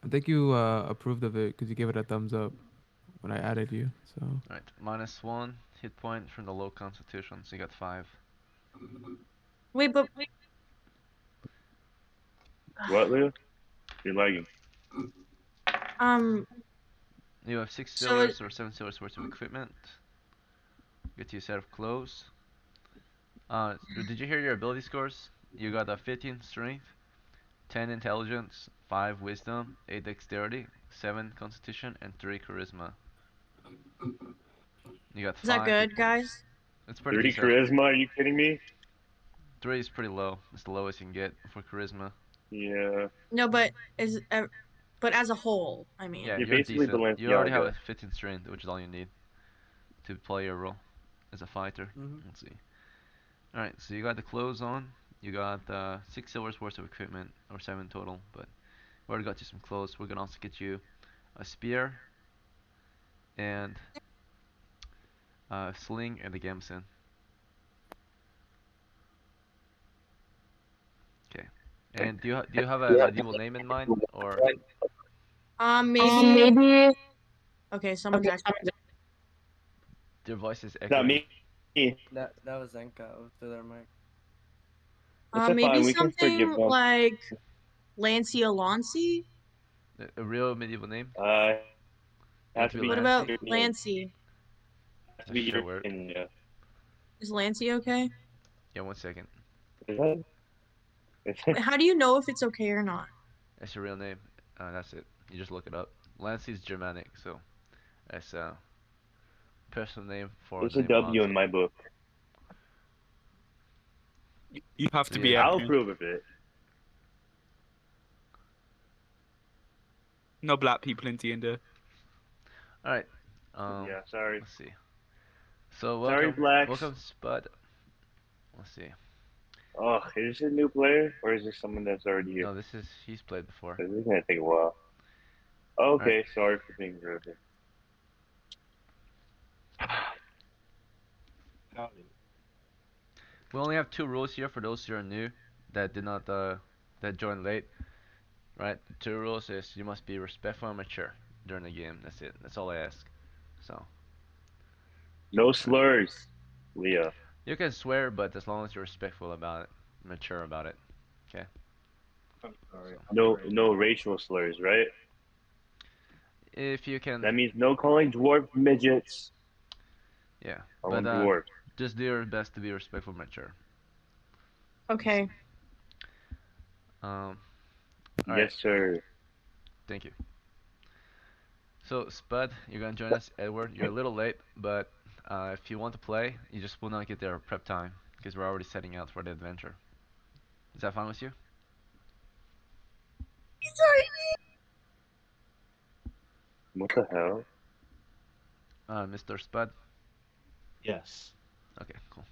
I think you approved of it because you gave it a thumbs up when I added you. So All right. -1 hit point from the low constitution. So you got 5. Wait, but What, Leah? You're lagging. um, You have 6 so it, silvers or 7 silvers worth of equipment. Get you a set of clothes. Did you hear your ability scores? You got a 15 strength, 10 intelligence, 5 wisdom, 8 dexterity, 7 constitution, and 3 charisma. You got is that 5 hit good, points. guys? It's pretty 30 decent. charisma? Are you kidding me? 3 is pretty low. It's the lowest you can get for charisma. Yeah. No, but but as a whole, I Yeah, mean. You're you're basically decent. You already have a Balenciaga. 15 strength, which is all you need to play your role as a fighter. Mhm. Let's see. Alright, so you got the clothes on. You got 6 silvers worth of equipment, or 7 total, but we already got you some clothes. We're gonna also get you a spear and a sling and a gamson. Okay. And do you have a medieval name in mind, or Maybe. Okay, someone's actually. your voice is Not echoing? me. That was Zenka to their mic. It's a Maybe fine. We can forgive something them. like Lancia Lancy. A real medieval name? It You want has to to be be What about Lancy? European. Lancy? Has to That be sure work. European. Yeah. Is Lancy okay? Yeah, 1 second. Is that? Wait, how do you know if it's okay or not? That's your real name. That's it. You just look it up. Lancy's Germanic, so that's a personal name for It's the a name W in Lanza. my book. You have to Yeah, be yeah. I'll African. approve of it. No black people in D&D. All right. Yeah. Sorry. Let's see. So Sorry, blacks. welcome, Spud. Let's see. Oh, is this a new player or is this someone that's already here? No, he's played before. This is gonna take a while. All right. Okay, sorry for being rude. We only have 2 rules here for those who are new that did not that joined late. Right. 2 rules is you must be respectful and mature during the game. That's it. That's all I ask. So No slurs, Leah. you can swear, but as long as you're respectful about it, mature about it. Okay. I'm sorry. So No racial slurs, right? if you can, That means no calling dwarf midgets. yeah, Call but them dwarves. just do your best to be respectful, mature. Let's see. Okay. Um, all right, Yes, sir. thank you. So Spud, you're gonna join us. Edward, you're a little late, but if you want to play, you just will not get there prep time because we're already setting out for the adventure. Is that fine with you, Sorry. What the hell? Mr. Spud? Yes. Okay, cool.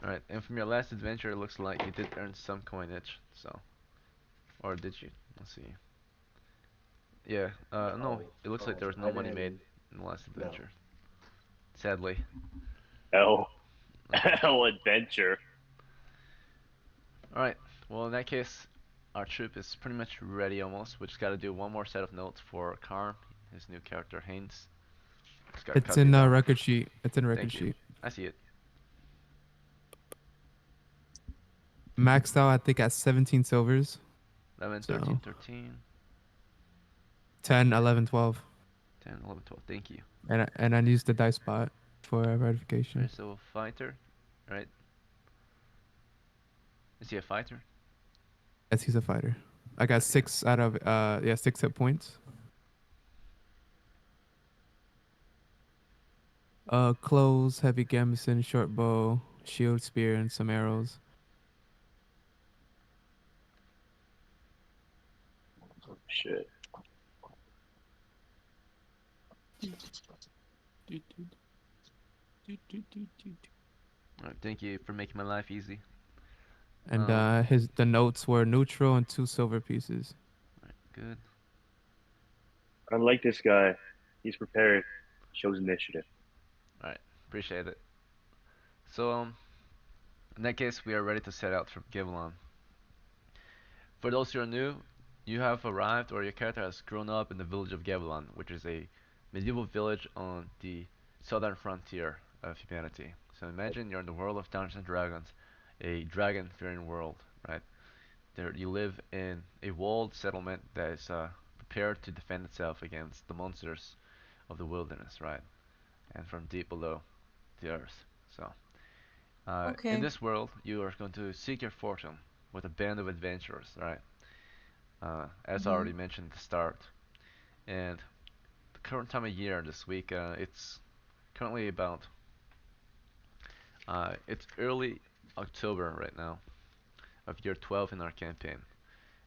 All right, and from your last adventure, it looks like you did earn some coinage. So, or did you? Let's see. Yeah. No, No. it looks like there was no I money made didn't. in the last No. adventure. Sadly. L. Okay. L adventure. All right. Well, in that case, our troop is pretty much ready almost. We just got to do one more set of notes for Karm, his new character Haynes. Just got to It's cut these in out. record sheet. It's in record Thank you. sheet. I see it. Maxed out, I think, at 17 silvers. 11, 13, So 13, 10, 11, 12. 10, 11, 12. Thank you. And I used the dice spot for All verification. right, so fighter. All right. Is he a fighter? Yes, he's a fighter. I got Okay. 6 out of 6 hit points. Clothes, heavy gambeson, short bow, shield, spear, and some arrows. Shit. All right. Thank you for making my life easy. And All the notes were neutral and 2 silver pieces. right. Good. I like this guy. He's prepared. Shows initiative. All right. Appreciate it. So in that case, we are ready to set out from Givlon. For those who are new, you have arrived or your character has grown up in the village of Gevlon, which is a medieval village on the southern frontier of humanity. So imagine you're in the world of Dungeons and Dragons, a dragon-fearing world, right? There you live in a walled settlement that is prepared to defend itself against the monsters of the wilderness, right? And from deep below the earth. So, in Okay. this world, you are going to seek your fortune with a band of adventurers, right? As I Mm-hmm. already mentioned at the start. And the current time of year this week, it's currently about, it's early October right now of year 12 in our campaign.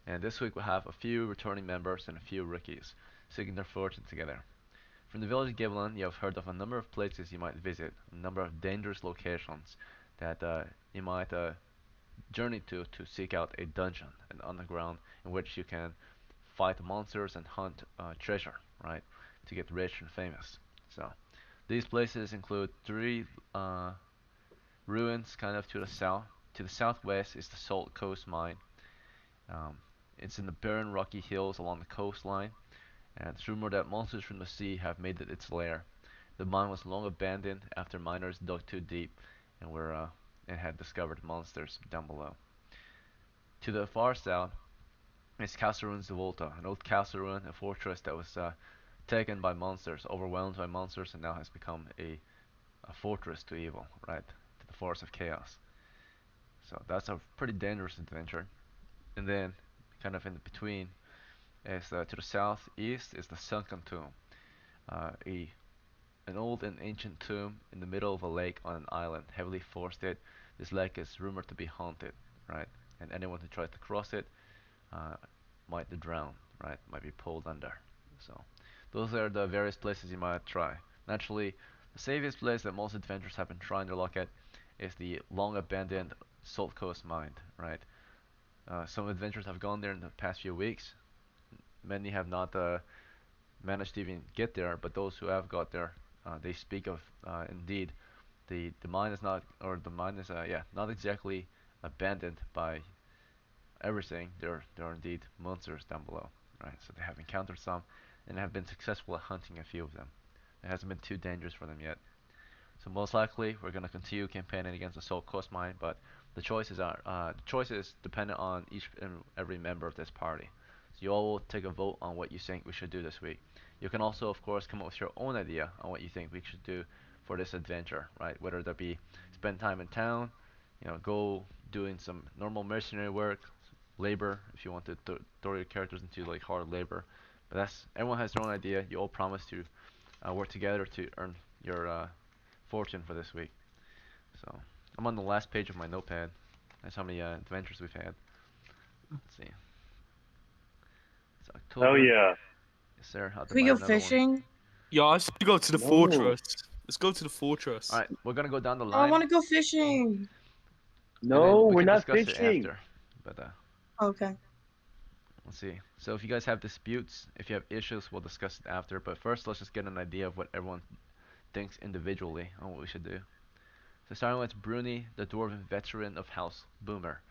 And this week we'll have a few returning members and a few rookies seeking their fortune together. From the village of Giblin, you have heard of a number of places you might visit, a number of dangerous locations that you might journey to seek out a dungeon, an underground in which you can fight monsters and hunt treasure, right, to get rich and famous. So these places include three ruins, kind of to the south. To the southwest is the Salt Coast Mine. Um, it's in the barren, rocky hills along the coastline, and it's rumored that monsters from the sea have made it its lair. The mine was long abandoned after miners dug too deep and had discovered monsters down below. To the far south is Castle Ruins de Volta, an old castle ruin, a fortress that was taken by monsters, overwhelmed by monsters, and now has become a fortress to evil, right? To the force of chaos. So that's a pretty dangerous adventure. And then, kind of in between, is to the southeast is the Sunken Tomb, a an old and ancient tomb in the middle of a lake on an island, heavily forested. This lake is rumored to be haunted, right? And anyone who tries to cross it uh, might drown, right? Might be pulled under. So those are the various places you might try. Naturally, the safest place that most adventurers have been trying their luck at is the long abandoned Salt Coast Mine, right? Some adventurers have gone there in the past few weeks. Many have not managed to even get there, but those who have got there, they speak of indeed the mine is not, or the mine is yeah, not exactly abandoned by everything. There are indeed monsters down below, right? So they have encountered some and have been successful at hunting a few of them. It hasn't been too dangerous for them yet. So most likely we're gonna continue campaigning against the Salt Coast Mine, but The choice is dependent on each and every member of this party. So you all will take a vote on what you think we should do this week. You can also, of course, come up with your own idea on what you think we should do for this adventure, right? Whether that be spend time in town, go doing some normal mercenary work, labor if you want to throw your characters into like hard labor. But that's everyone has their own idea. You all promise to work together to earn your fortune for this week. So I'm on the last page of my notepad. That's how many adventures we've had. Let's see. It's Oh October. yeah. Yes, sir. I'll have to Can we buy go another one. fishing? Yeah, I should go to the No. fortress. Let's go to the fortress. All right, we're gonna go down the Oh, I line, want to go fishing. and then No, we we're can not discuss it fishing. after. But Okay. let's see. So if you guys have disputes, if you have issues, we'll discuss it after. But first, let's just get an idea of what everyone thinks individually on what we should do. So starting with Bruni, the dwarven veteran of House Boomer.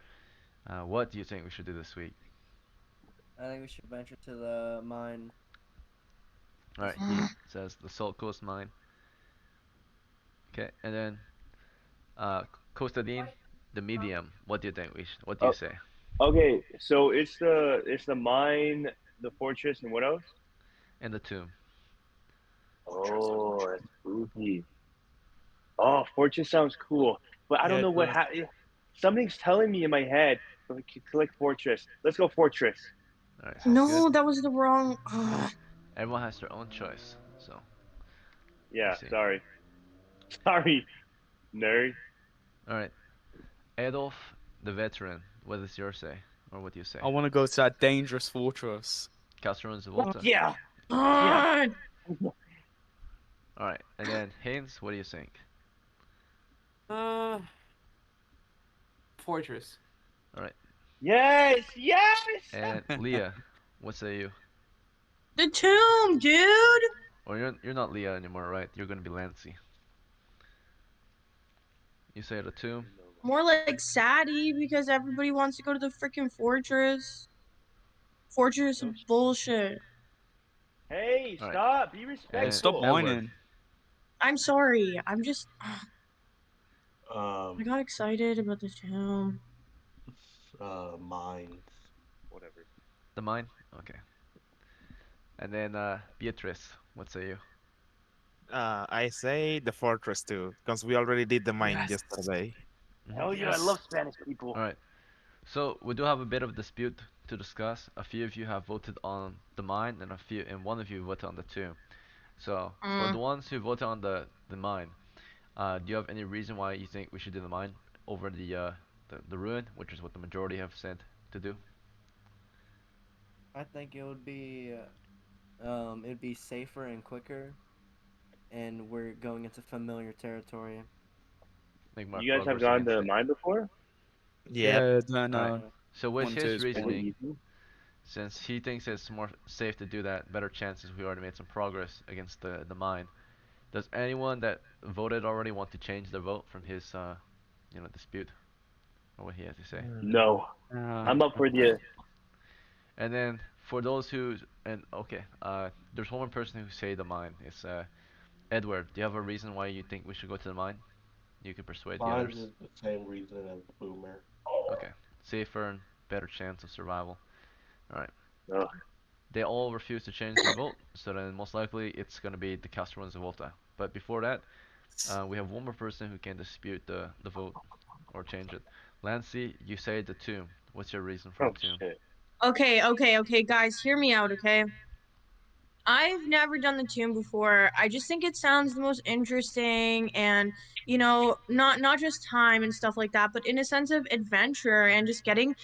What do you think we should do this week? I think we should venture to the mine. All right, he says the Salt Coast Mine. Okay, and then Kostadin, the medium. What do you think? What do you Oh, say? okay. So it's the mine, the fortress, and what else? And the tomb. Oh, that's spooky. Oh, fortress sounds cool, but I Yeah, don't know it what. does. Something's telling me in my head. Like, click fortress. Let's go fortress. All right, sounds good. No, that was the wrong. Everyone has their own choice. So Yeah. let's see. Sorry. Sorry, nerd. All right, Adolf, the veteran. What does yours say, or what do you say? I want to go to that dangerous fortress. Casterons of Fuck Volta. yeah. Yeah. God. All right, and then Haynes, what do you think? Uh, Fortress. All right, Yes. Yes. and Leah, what say you? The tomb, dude. Or you're not Leah anymore, right? You're gonna be Lancy. You say the tomb. More like Sadie because everybody wants to go to the freaking fortress. Fortress No. of bullshit. Hey, All right, stop. Be Hey, and stop respectful. Edward. whining. I'm sorry. I'm just. I Um, got excited about the tomb. Mines. Whatever. The mine. Okay. And then Beatrice, what say you? I say the fortress too, because we already did the mine Yes. yesterday. Hell yeah, I Yes. love Spanish people. All right. So we do have a bit of dispute to discuss. A few of you have voted on the mine, and one of you voted on the tomb. So for the ones who voted on the mine, do you have any reason why you think we should do the mine over the ruin, which is what the majority have said to do? I think it'd be safer and quicker, and we're going into familiar territory. Make more You guys have progress gone against to it. mine before? Yep. Yeah, no, All right. no. So with One, two his is Was it pretty. reasoning, easy? since he thinks it's more safe to do that, better chances we already made some progress against the mine. Does anyone that voted already want to change their vote from his dispute or what he has to say? No. Uh, I'm up for the. And then for those who and okay, there's one more person who say the mine. It's Edward. Do you have a reason why you think we should go to the mine? You can persuade the Mines others. is the same reason as Boomer. Okay, safer and better chance of survival. All right. Ugh. They all refuse to change their vote, so then most likely it's gonna be the Castrons of Volta. But before that, we have one more person who can dispute the vote or change it. Lancy, you say the tomb. What's your reason for Oh the tomb? shit. Okay, guys, hear me out, okay? I've never done the tomb before. I just think it sounds the most interesting and, not just time and stuff like that, but in a sense of adventure and just getting,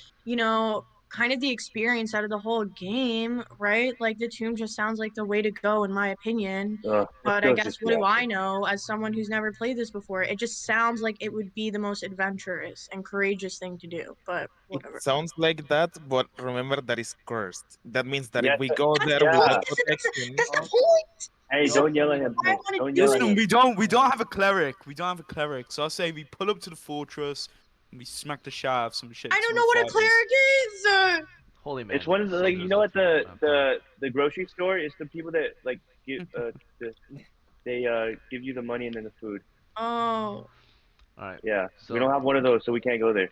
kind of the experience out of the whole game, right? Like the tomb just sounds like the way to go in my opinion. Let's But I go guess just what do I know as someone who's never played this before? It just sounds like it would be the most adventurous and courageous thing to do, but It whatever. sounds like that, but remember that is cursed. That means that if Yeah. we go That's there the Yeah. point. without protection, That's the Also, point. Hey, This is don't yell at him. why I Hey, want to don't do yell at listen, him. it. we don't have a cleric. We don't have a cleric. So I say we pull up to the fortress and we smack the shit out of some shit. I don't Some know what a fighters. clear is. Holy It's man, one of the like you soldiers know of at the power. the the grocery store. It's the people that like give they give you the money and then the food. Oh, All right. Yeah, we So don't have one of those, so we can't go there.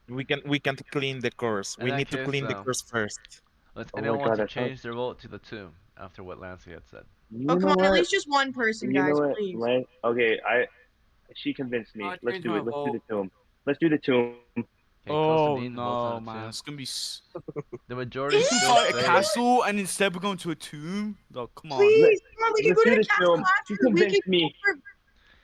We can't clean the course. in We that need to case, clean the course first. let's Oh my anyone want god, to that sounds. change their vote to the tomb after what Lancey had said. Oh, You come know on, at what? least just one person, You know guys, what? please. Right? Okay, I. She convinced me. I Let's changed do my it. Let's do vote. the tomb. Let's do the tomb. Okay, Oh Constantine votes on no, the man, tomb. it's gonna be. The We majority can still fight a say castle, and instead we're going to a tomb. Oh, come on. Let, Please, come on, we could let's go to do the the castle tomb. She after. convinced me.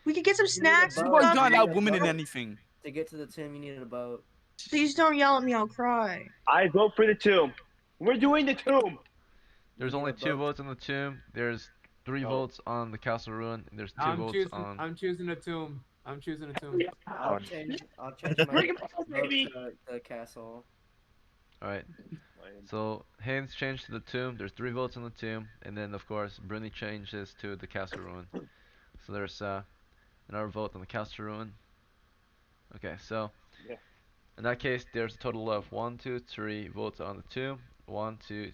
We could get some You need a snacks and Why boat. you stuff. You can't need out a women in boat anything? to get to the tomb. You need a boat. Please don't yell at me. I'll cry. I vote for the tomb. We're doing the tomb. You there's need only a two boat. votes on the tomb. There's three Oh. votes on the castle ruin, and there's two I'm votes choosing. on. I'm choosing a tomb. I'm choosing a tomb. I'll On. change. I'll change my Bring it back, vote baby. to the castle. All right. So Haynes changed to the tomb. There's three votes on the tomb, and then of course Bruni changes to the castle ruin. So there's another vote on the castle ruin. Okay, so Yeah. in that case, there's a total of one, two, three votes on the tomb, one, two,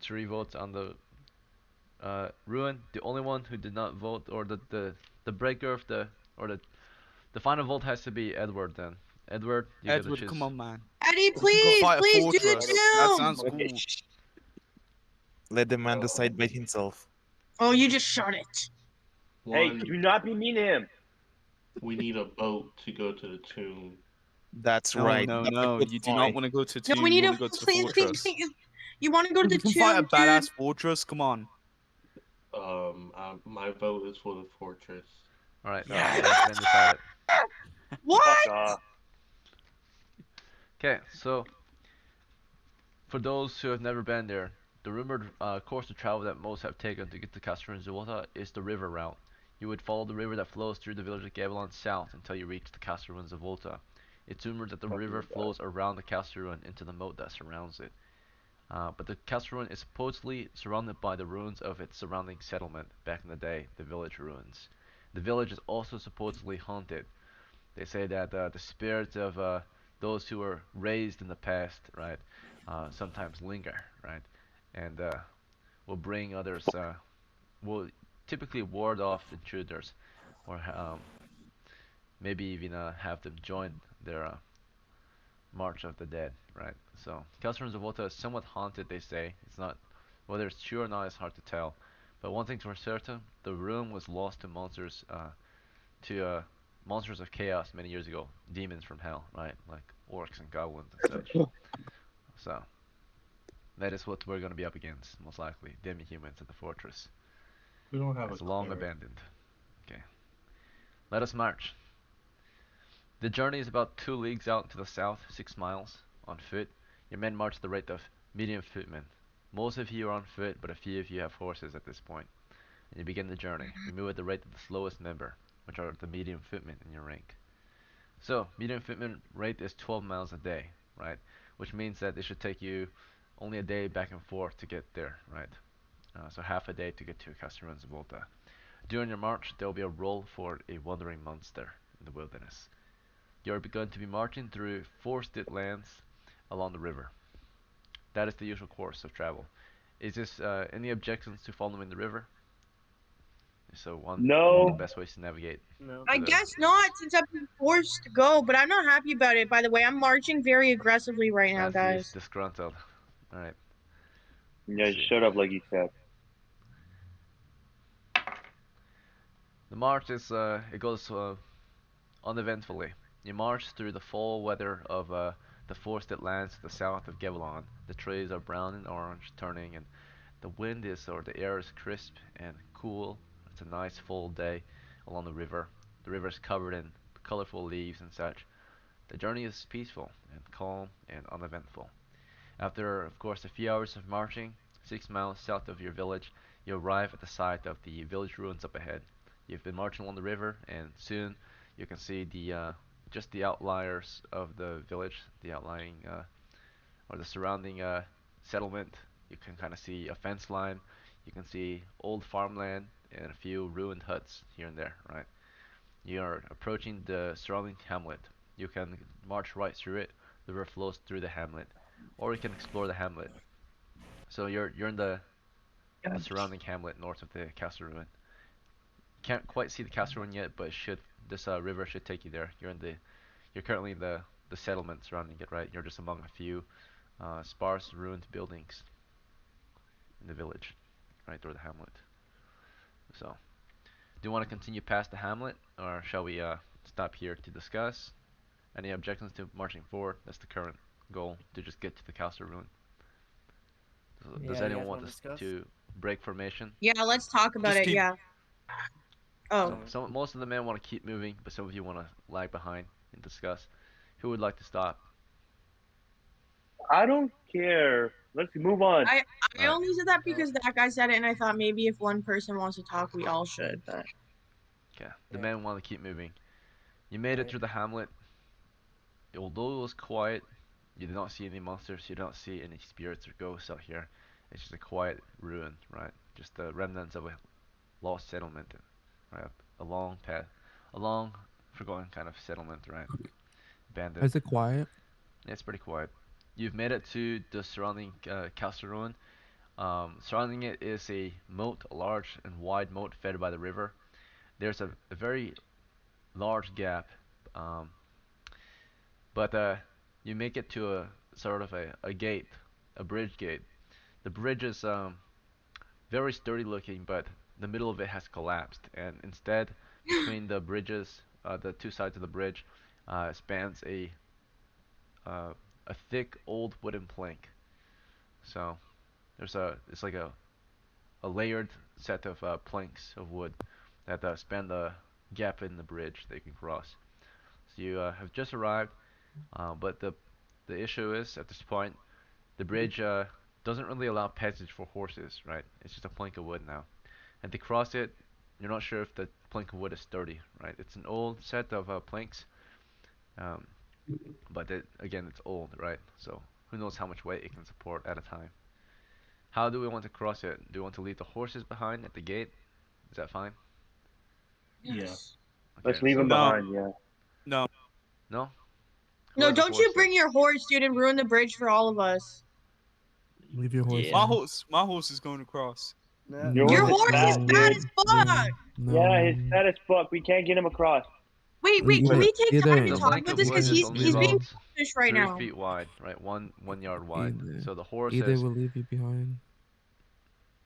three votes on the ruin. The only one who did not vote, or the breaker of the final vote has to be Edward. Then Edward, you get to Edward, come choose. on, man. Eddie, We can go please, fight a please do the fortress. That tomb. sounds Okay, cool. let the man Oh. decide by himself. Oh, you just shut it. Hey, One, do not be mean to him. we need a boat to go to the tomb. That's No, right. no, That's a no. good You do not point. want to go to No, we tomb. You need want a to go to the please, please, fortress. please. You want to go to We the can fight a tomb, dude? badass fortress. Come on. My vote is for the fortress. All right, Yes. that's been decided. Fuck What? off. Okay, so for those who have never been there, the rumored course of travel that most have taken to get to Castro and Zuwata is the river route. You would follow the river that flows through the village of Gavilan south until you reach the Castro and Zavolta. It's rumored that the river flows around the Castro and into the moat that surrounds it. But the Castro is supposedly surrounded by the ruins of its surrounding settlement back in the day, the village ruins. The village is also supposedly haunted. They say that the spirits of those who were raised in the past, right, sometimes linger, right, and will bring others, will typically ward off intruders, or maybe even have them join their march of the dead, right? So Casterns of Volta is somewhat haunted, they say. It's not whether it's true or not is hard to tell. But one thing's for certain, the room was lost to monsters of chaos many years ago, demons from hell, right? Like orcs and goblins and such. So that is what we're gonna be up against, most likely, demi-humans at the fortress. We don't have a As long cleric. abandoned. Okay, let us march. The journey is about 2 leagues out to the south, 6 miles on foot. Your men march at the rate of medium footmen. Most of you are on foot, but a few of you have horses at this point. And you begin the journey. You move at the rate of the slowest member, which are the medium footmen in your rank. So, medium footman rate is 12 miles a day, right? Which means that it should take you only a day back and forth to get there, right? So half a day to get to Castellan Volta. During your march, there will be a roll for a wandering monster in the wilderness. You are going to be marching through forested lands along the river. That is the usual course of travel. Is this any objections to following the river? So one of the No. best ways to navigate No. I through the. guess not, since I've been forced to go. But I'm not happy about it. By the way, I'm marching very aggressively right now, Nancy is guys. disgruntled. All right, Yeah, let's see. shut up, like you said. The march is it goes uneventfully. You march through the fall weather of the forested lands to the south of Gevelon. The trees are brown and orange, turning, and the wind is, or the air is crisp and cool. It's a nice full day along the river. The river is covered in colorful leaves and such. The journey is peaceful and calm and uneventful. After, of course, a few hours of marching, 6 miles south of your village, you arrive at the site of the village ruins up ahead. You've been marching along the river, and soon you can see the just the outliers of the village, the outlying or the surrounding settlement. You can kind of see a fence line. You can see old farmland and a few ruined huts here and there. Right. You are approaching the surrounding hamlet. You can march right through it. The river flows through the hamlet, or you can explore the hamlet. So you're in the surrounding hamlet north of the castle ruin. can't quite see the castle ruin yet, but should this river should take you there. You're currently in the settlement surrounding it, right? You're just among a few sparse ruined buildings in the village, right, or the hamlet. So, do you want to continue past the hamlet, or shall we stop here to discuss? Any objections to marching forward? That's the current goal, to just get to the castle ruin. Does Yeah, you anyone guys want want to discuss? to break formation? Yeah, let's talk about Just it. keep. Yeah. Oh, Most of the men want to keep moving, but some of you want to lag behind and discuss. Who would like to stop? I don't care. Let's move on. I Alright. only said that because that guy said it, and I thought maybe if one person wants to talk, we all should. But Okay. The Yeah. men want to keep moving. You made it Right. through the hamlet. Although it was quiet, you did not see any monsters. You don't see any spirits or ghosts out here. It's just a quiet ruin, right? Just the remnants of a lost settlement, right? A long path, a long forgotten kind of settlement, right? Abandoned. Is it quiet? Yeah, it's pretty quiet. You've made it to the surrounding castle ruin. Surrounding it is a moat, a large and wide moat fed by the river. There's a very large gap, um, but you make it to a sort of a gate, a bridge gate. The bridge is very sturdy looking, but the middle of it has collapsed, and instead, between the bridges, the two sides of the bridge, spans uh, a thick old wooden plank. So it's like a layered set of planks of wood that span the gap in the bridge that you can cross. So you have just arrived, but the issue is at this point the bridge doesn't really allow passage for horses, right? It's just a plank of wood now, and to cross it, you're not sure if the plank of wood is sturdy, right? It's an old set of planks, um, but again, it's old, right? So who knows how much weight it can support at a time. How do we want to cross it? Do we want to leave the horses behind at the gate? Is that fine? Yeah. Let's Okay, leave him so No, behind. Yeah. no. no? Who no, has a don't you horse bring your horse, dude, and ruin the bridge for all of us. Leave your horse. Yeah. My here. horse is going across. No, Your Your horse is horse is fat, fat dude. as No, fuck. Yeah, no. he's fat as fuck. We can't get him across. Wait, can Either, we take time to either, The talk plank about of this? wood Because is either, only he's being about selfish right 3 now. feet wide, right? One yard wide. either, So the horse either is. will leave you behind.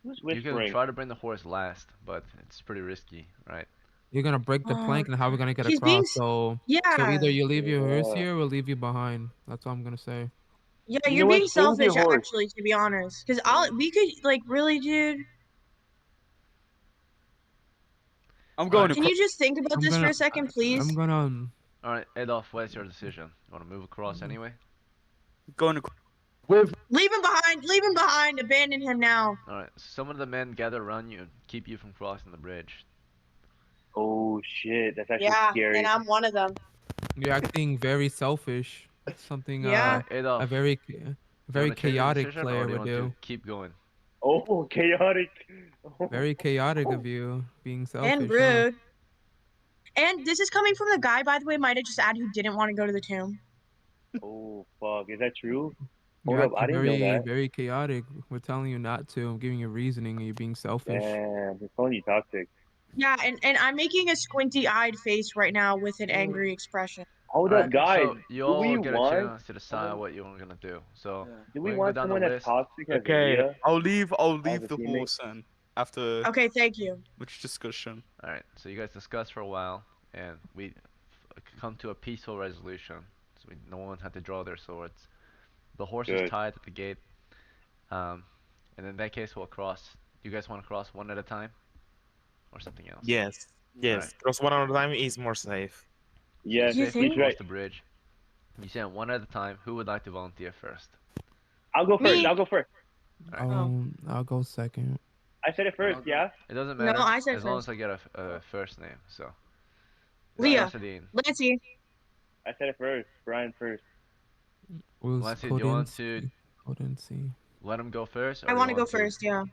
Who's You can whispering? try to bring the horse last, but it's pretty risky, right? You're gonna break the Oh, plank, and how are we gonna get he's being. across? So Yeah, either you leave your horse Yeah. here, or we'll leave you behind. That's all I'm gonna say. yeah, You you're know what? being Stay with your selfish, horse. actually, to be honest. Because Yeah. we could like really, dude. I'm All going right, Can across. you just think about I'm this for gonna, a second, please? I'm gonna, all right, Adolf, what is your decision? You want to move across anyway? Going across. Leave him behind. Leave him behind. Abandon him now. All right, some of the men gather around you and keep you from crossing the bridge. Oh shit, that's actually Yeah, scary. and I'm one of them. you're acting very selfish. It's something Yeah. Adolf, a very, do you very want to change your chaotic decision, or player do you would want to do. keep going? Oh, chaotic. Oh. Very chaotic of you, being And selfish, huh? rude. And this is coming from the guy, by the way, might have just add who didn't want to go to the tomb. Oh fuck, is that true? You're Hold up, I acting didn't know very, that. very chaotic. We're telling you not to. I'm giving you reasoning, and you're being selfish. Damn, he's calling you toxic. Yeah, and I'm making a squinty-eyed face right now with an angry expression. Hold All up, right, guys. so you Do all we get a want chance to decide someone? what you're gonna do. So Yeah. Do we're we gonna go want down the someone that's list. toxic as Okay, Aaliyah I'll leave as a the teammate? horse then after Okay, thank you. much discussion. All right, so you guys discuss for a while, and we come to a peaceful resolution. So no one had to draw their swords. The horse is Good. tied at the gate. Um, and in that case, we'll cross. Do you guys want to cross one at a time, or something else? Yes, yes. Alright. Because one at a time is more safe. Yes, You Safely think? he's cross right. the bridge. You said one at a time. Who would like to volunteer first? I'll go first. Me. I'll go first. I'll go second. I said it first. Yeah. It doesn't No, matter I said as long first. as I get a first name. So, Leah. Lancidine. Lancey. I said it first. Brian first. Was Lancy, do you want to Codency. let him go first? Or I do want you to go first, yeah.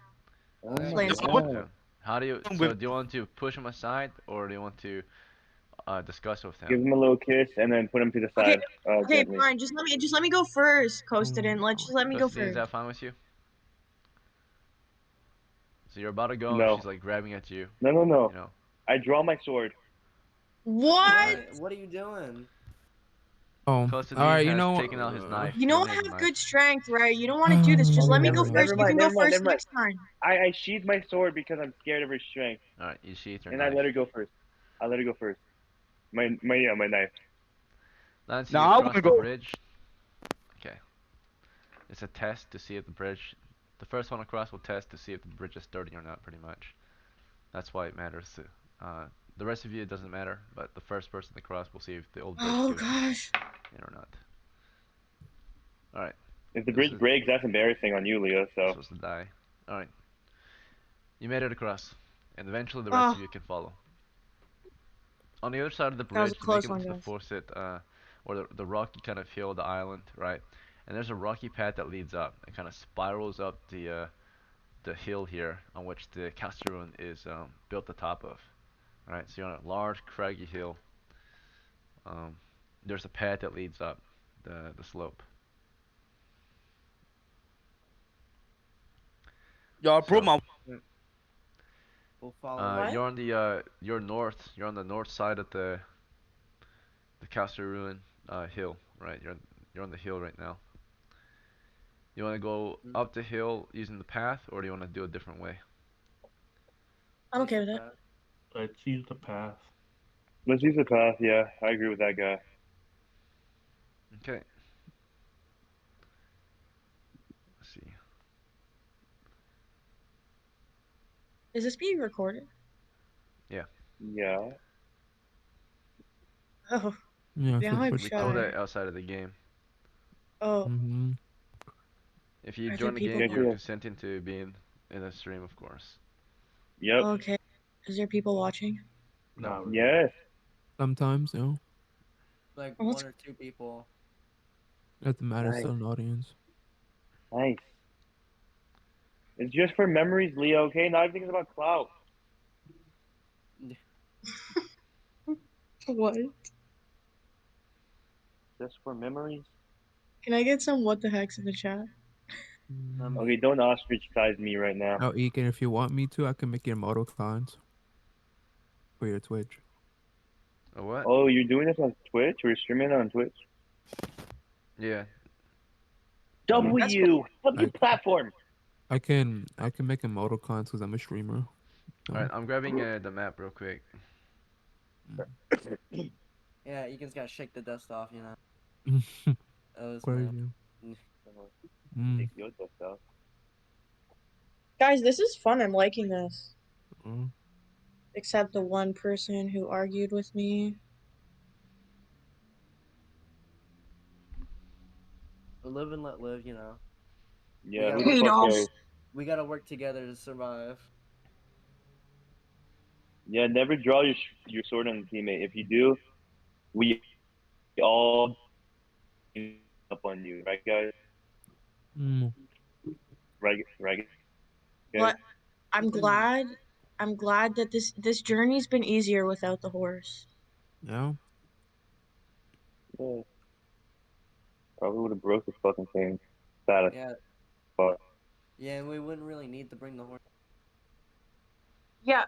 Oh Alright. my Lance. God. Okay. How do you? I'm So with- do you want to push him aside, or do you want to discuss with Give him? him a little kiss and then put him to the Okay, side. Okay, Gently. fine. Just let me go first, Coasted in. Just let me go Constantine, is first. that fine with you? So you're about to go, No. and she's like grabbing at you. No, no, no. You know, I draw my sword. What? What are you doing? Oh, Custody all right. You has know, taken out his knife. You He don't only has a have knife. good strength, right? You don't want to do this. Just Okay, let me never, go first. never You can mind, go never mind, first never mind. next time. I sheathe my sword because I'm scared of her strength, All right, you sheath your and I knife. let her go first. I let her go first. My knife. Nancy, you Now I want cross to the go. bridge. Okay. It's a test to see if the bridge. The first one across will test to see if the bridge is sturdy or not, pretty much. That's why it matters. The rest of you, it doesn't matter, but the first person across will see if the old bridge Oh gives gosh. in or not. Alright, If the this bridge is breaks, that's embarrassing on you, Leo. this So was the die. Alright, you made it across, and eventually the rest Oh, of you can follow. On the other side of the that was a bridge, you make close it one, into the guys. faucet, or the rocky kind of hill, the island, right? And there's a rocky path that leads up. It kind of spirals up the hill here on which the Casteron is built atop of. Right, so you're on a large craggy hill. Um, there's a path that leads up the slope. Yo, I brought So my. We'll follow What? you. you're north. You're on the north side of the Castle Ruin hill. Right, you're on the hill right now. You want to go Mm. up the hill using the path, or do you want to do a different way? I'm Use okay the with it. path. I choose the path. let's use the path. Yeah, I agree with that guy. Okay. Let's see. Is this being recorded? Yeah, Yeah. Oh, yeah, now for the I'm first we told shy. time. that outside of the game. Oh, Mm-hmm. If you are there join the people game, Get you're to watching? the. consenting to being in a stream, of course. Yep. Okay. Is there people watching? No. Not really. Yes. Sometimes, you know, Like Oh, one what's or two people. doesn't matter. Nice. Still an audience. Nice. It's just for memories, Leo. Okay, not everything's about clout. what? Just for memories. Can I get some what the heck's in the chat? Mm. Okay, don't ostrich size me right now. Oh, Egan, if you want me to, I can make your emoticons for your Twitch. A what? Oh, you're doing this on Twitch? We're streaming on Twitch. Yeah. That's cool. W. What's your I platform? I can make emoticons because I'm a streamer. Alright, So, I'm grabbing the map real quick. Yeah, you just gotta shake the dust off, you know. mm. That was my. Crazy. Mm. Take your dust out. Guys, this is fun. I'm liking this. Oh. Except the one person who argued with me. Live and let live, you know. Yeah, gotta who the work. Paid fuck off. cares? We gotta work together to survive. Yeah, never draw your sword on the teammate. If you do, we all up on you, right, guys? Mm. Right, guys. But I'm glad. I'm glad that this journey's been easier without the horse. Yeah. Yeah, probably would have broke the fucking thing. Sad as Yeah, fuck. yeah, and we wouldn't really need to bring the horse. Yeah.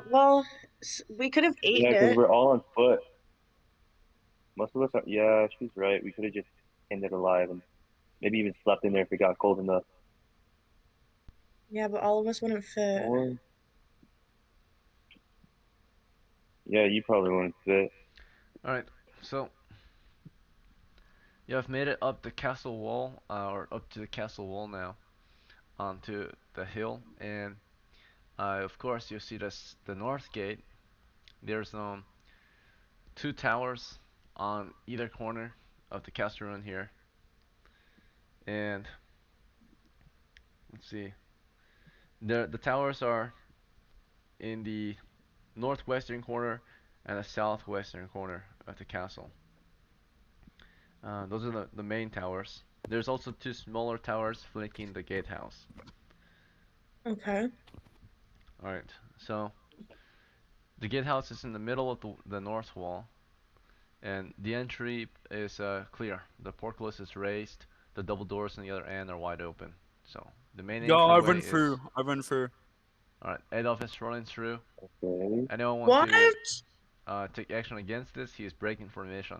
Well, we could have Yeah, eaten because it. we're all on foot. Most of us are. Yeah, she's right. We could have just ended alive and maybe even slept in there if it got cold enough. Yeah, but all of us wouldn't fit. Or yeah, you probably wouldn't fit. Alright, so you have made it up the castle wall, or up to the castle wall now, onto the hill, and of course you see this the north gate. There's two towers on either corner of the castle run here, and let's see, the towers are in the northwestern corner and the southwestern corner of the castle. Those are the main towers. There's also two smaller towers flanking the gatehouse. Okay. Alright, so the gatehouse is in the middle of the north wall, and the entry is clear. The portcullis is raised, the double doors on the other end are wide open. So the main Yo, I entryway run is. through. I run through. All right, Adolf is running through. Okay. Anyone want What? to take action against this? He is breaking formation.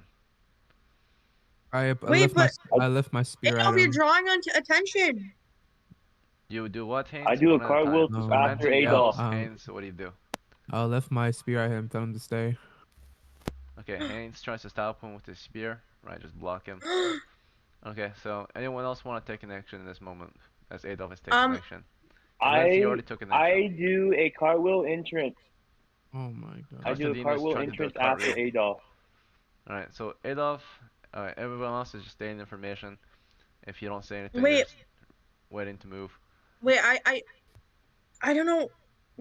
Wait, but I left my spear at Adolf, you're him. drawing on attention. You would do what, I Haynes? do a One at a time. cartwheel So No, after Lancy Adolf. yells, Haynes, what do you do? I left my spear at him. Tell him to stay. Okay, Haynes tries to stop him with his spear. Right, just block him. Okay, so anyone else want to take an action in this moment as Adolf is taking um, action? Okay, Lancy, you I already took an action. I do a cartwheel entrance. Oh my I god. do a Constantine is cartwheel trying to do a entrance after cartwheel. Adolf. Alright, so Adolf, everyone else is just staying in formation. If you don't say anything, they're wait, just waiting to move. wait, I don't know,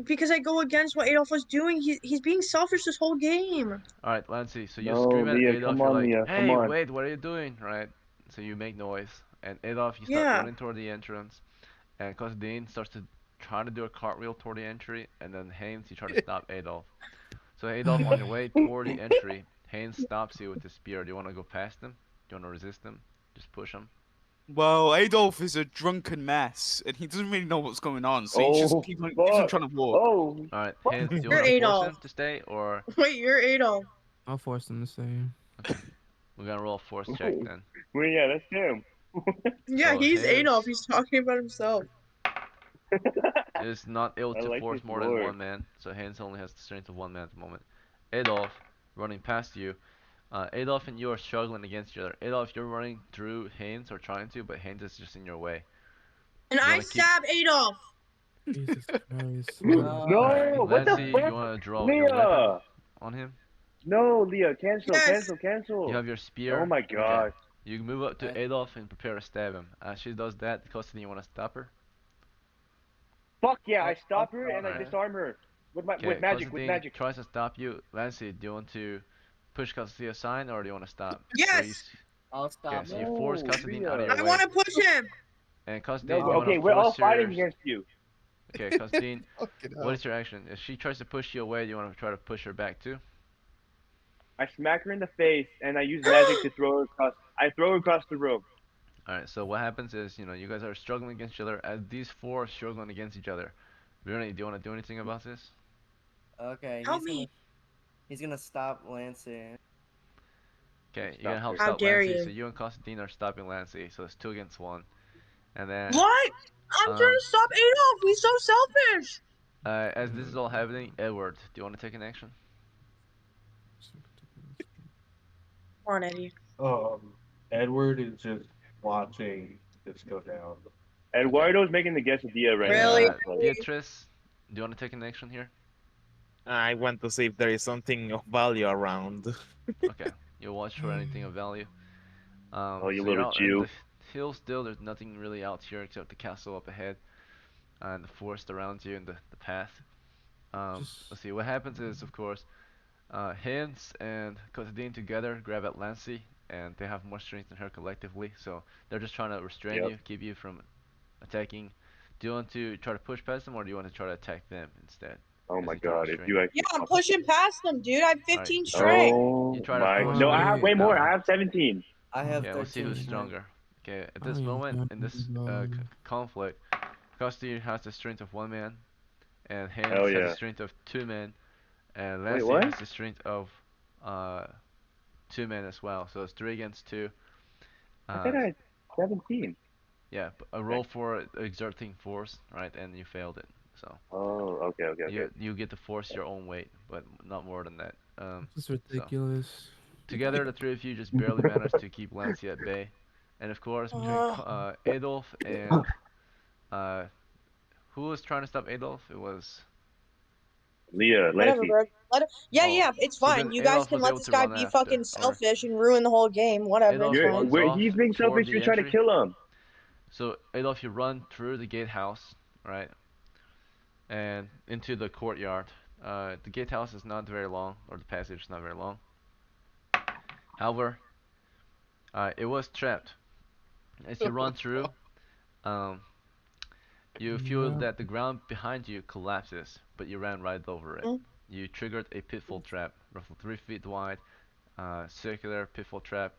because I go against what Adolf was doing. He's being selfish this whole game. Alright, Lancy, so you No, scream at Leah, Adolf, come you're on, like, Leah, come hey, on. wait, what are you doing? Right? So you make noise. And Adolf, you start Yeah. running toward the entrance. And Constantine starts to try to do a cartwhel toward the entry. And then Haynes, you try to stop Adolf. So Adolf, on your way toward the entry, Haynes stops you with his spear. Do you want to go past him? Do you want to resist him? Just push him. Well, Adolf is a drunken mess, and he doesn't really know what's going on, so he just Oh keeps on fuck! trying to walk. Oh Alright, fuck! Haynes, do you You're want to force Adolf. him to stay or... Wait, you're Adolf. I'll force him to stay. Okay, we're gonna roll a force check then. Well, yeah, that's him. Yeah, So he's Adolf. Haynes He's talking about himself. is not able I to like force this more than lore. one man, so Haynes only has the strength of one man at the moment. Adolf, running past you. Adolf and you are struggling against each other. Adolf, you're running through Haynes or trying to, but Haynes is just in your way. And You I want to keep. stab Adolf. Jesus Christ. Alright, No, what the Lancy, you fuck, want to draw your weapon Leah? on him? No, Leah, cancel, Yes. cancel, You cancel. have your Oh spear. my Okay. god. You move up to Okay. Adolf and prepare to stab him. As she does that, Constantine, you want to stop her? Fuck yeah! I I'll stop her stop and I Alright. her. disarm her with Okay, magic, with Constantine magic. tries to stop you. Lancy, do you want to push Constantine aside or do you want to stop? So you, Yes. I'll okay, stop so you her. force No, Constantine out of Leah. your I way. want to push him. And No, Constantine, do you Oh, want to okay, we're all force your... fighting against you. Okay, Constantine, Fucking what hell. is your action? If she tries to push you away, do you want to try to push her back too? I smack her in the face and I use magic to throw her across. I throw her across the room. Alright, so what happens is, you guys are struggling against each other as these four are struggling against each other. Really, do you want to do anything about this? Okay, Help me. he's gonna stop Lancy. Okay, you're gonna Stop help her. How stop dare Lancy, so you? you and Constantine are stopping Lancy, so it's 2 against 1. And then, What? I'm trying um, to stop Adolf. He's so selfish. as this is all happening, Edward, do you want to take an action? Come on, Eddie. Edward is just watching this go down. Okay. Eduardo's making the quesadilla right now. Really? Like, Beatrice, do you want to take an action here? I want to see if there is something of value around. Okay, you'll watch for anything of value. oh, you So you're little out in Jew. the hills still, there's nothing really out here except the castle up ahead and the forest around you and the path. Just Let's see, what happens is, of course, Hans and Constantine together grab at Lancy, and they have more strength than her collectively, so they're just trying to restrain Yep. you, keep you from attacking. Do you want to try to push past them, or do you want to try to attack them instead, Oh as my you try to god, if restrain you them? Yeah, actually. I'm pushing past them, dude. I have Alright, 15 strength. you Oh try to my. force No, your I have way way more. down. I have 17. I have Okay, we'll see 13 who's strength. stronger. Okay, at I this am moment, in this done. conflict, Constantine has the strength of 1 man, and Hell Hans has the yeah. strength of 2 men, and Wait, Lancy what? has the strength of uh, 2 men as well. So it's 3 against 2. I thought Uh, I had 17. yeah, a roll for exerting force, right? And you failed it. So Oh, okay, okay, okay. you get to force your own weight, but not more than that. This is So ridiculous. together, the three of you just barely managed to keep Lancy at bay. And of course, between Uh, Adolf and uh, who was trying to stop Adolf? It was Leah, whatever, Lacey. bro. Let it. Yeah, oh. yeah, it's So fine. then You guys Adolf can was let able this to guy run be after, fucking or selfish and ruin the whole game. Whatever, it's Adolf You're, fine. runs where off he's being toward selfish. the You're trying to entry. kill him. So Adolf, you run through the gatehouse, right, and into the courtyard. The gatehouse is not very long, or the passage is not very long. However, it was trapped. As you run through, um, you feel Yeah. that the ground behind you collapses, but you ran right over it. Mm. You triggered a pitfall trap, roughly 3 feet wide, circular pitfall trap,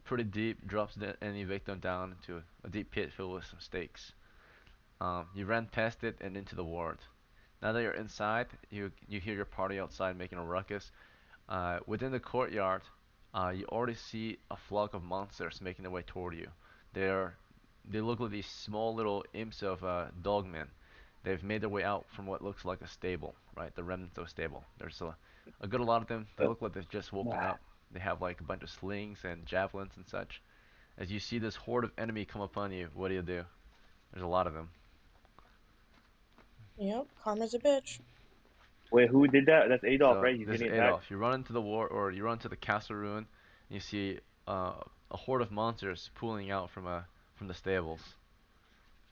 pretty deep, drops any victim down into a deep pit filled with some stakes. You ran past it and into the ward. Now that you're inside, you hear your party outside making a ruckus. Within the courtyard, you already see a flock of monsters making their way toward you. They're they look like these small little imps of dogmen. They've made their way out from what looks like a stable, right? The remnants of a stable. There's a good lot of them. They look like they've just woken up. They have like a bunch of slings and javelins and such. As you see this horde of enemy come upon you, what do? There's a lot of them. Yep, karma's a bitch. Wait, who did that? That's Adolf, So right? He's this is getting attacked. Adolf. You run into the war, or you run to the castle ruin, and you see a horde of monsters pooling out from the stables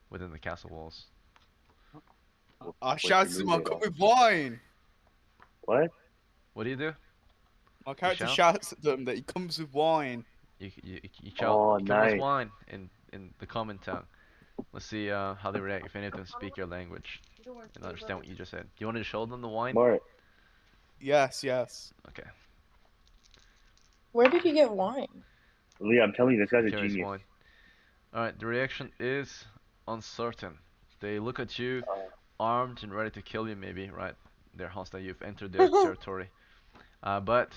within the castle walls. I What's your shouted to move, my cup Adolf? with wine. What? What do? My You character shout? shouts at them that he comes with wine. You shout. Oh, You come with nice. wine in the common tongue. Let's see how they react if any of them speak your language and understand what you just said. Do you want to show them the wine? Smart. Yes, yes. Okay. Where did you get wine? Leah, I'm telling you, this guy's He a carries genius. wine. All right. The reaction is uncertain. They look at you, armed and ready to kill you. Maybe right. They're hostile. You've entered their territory. But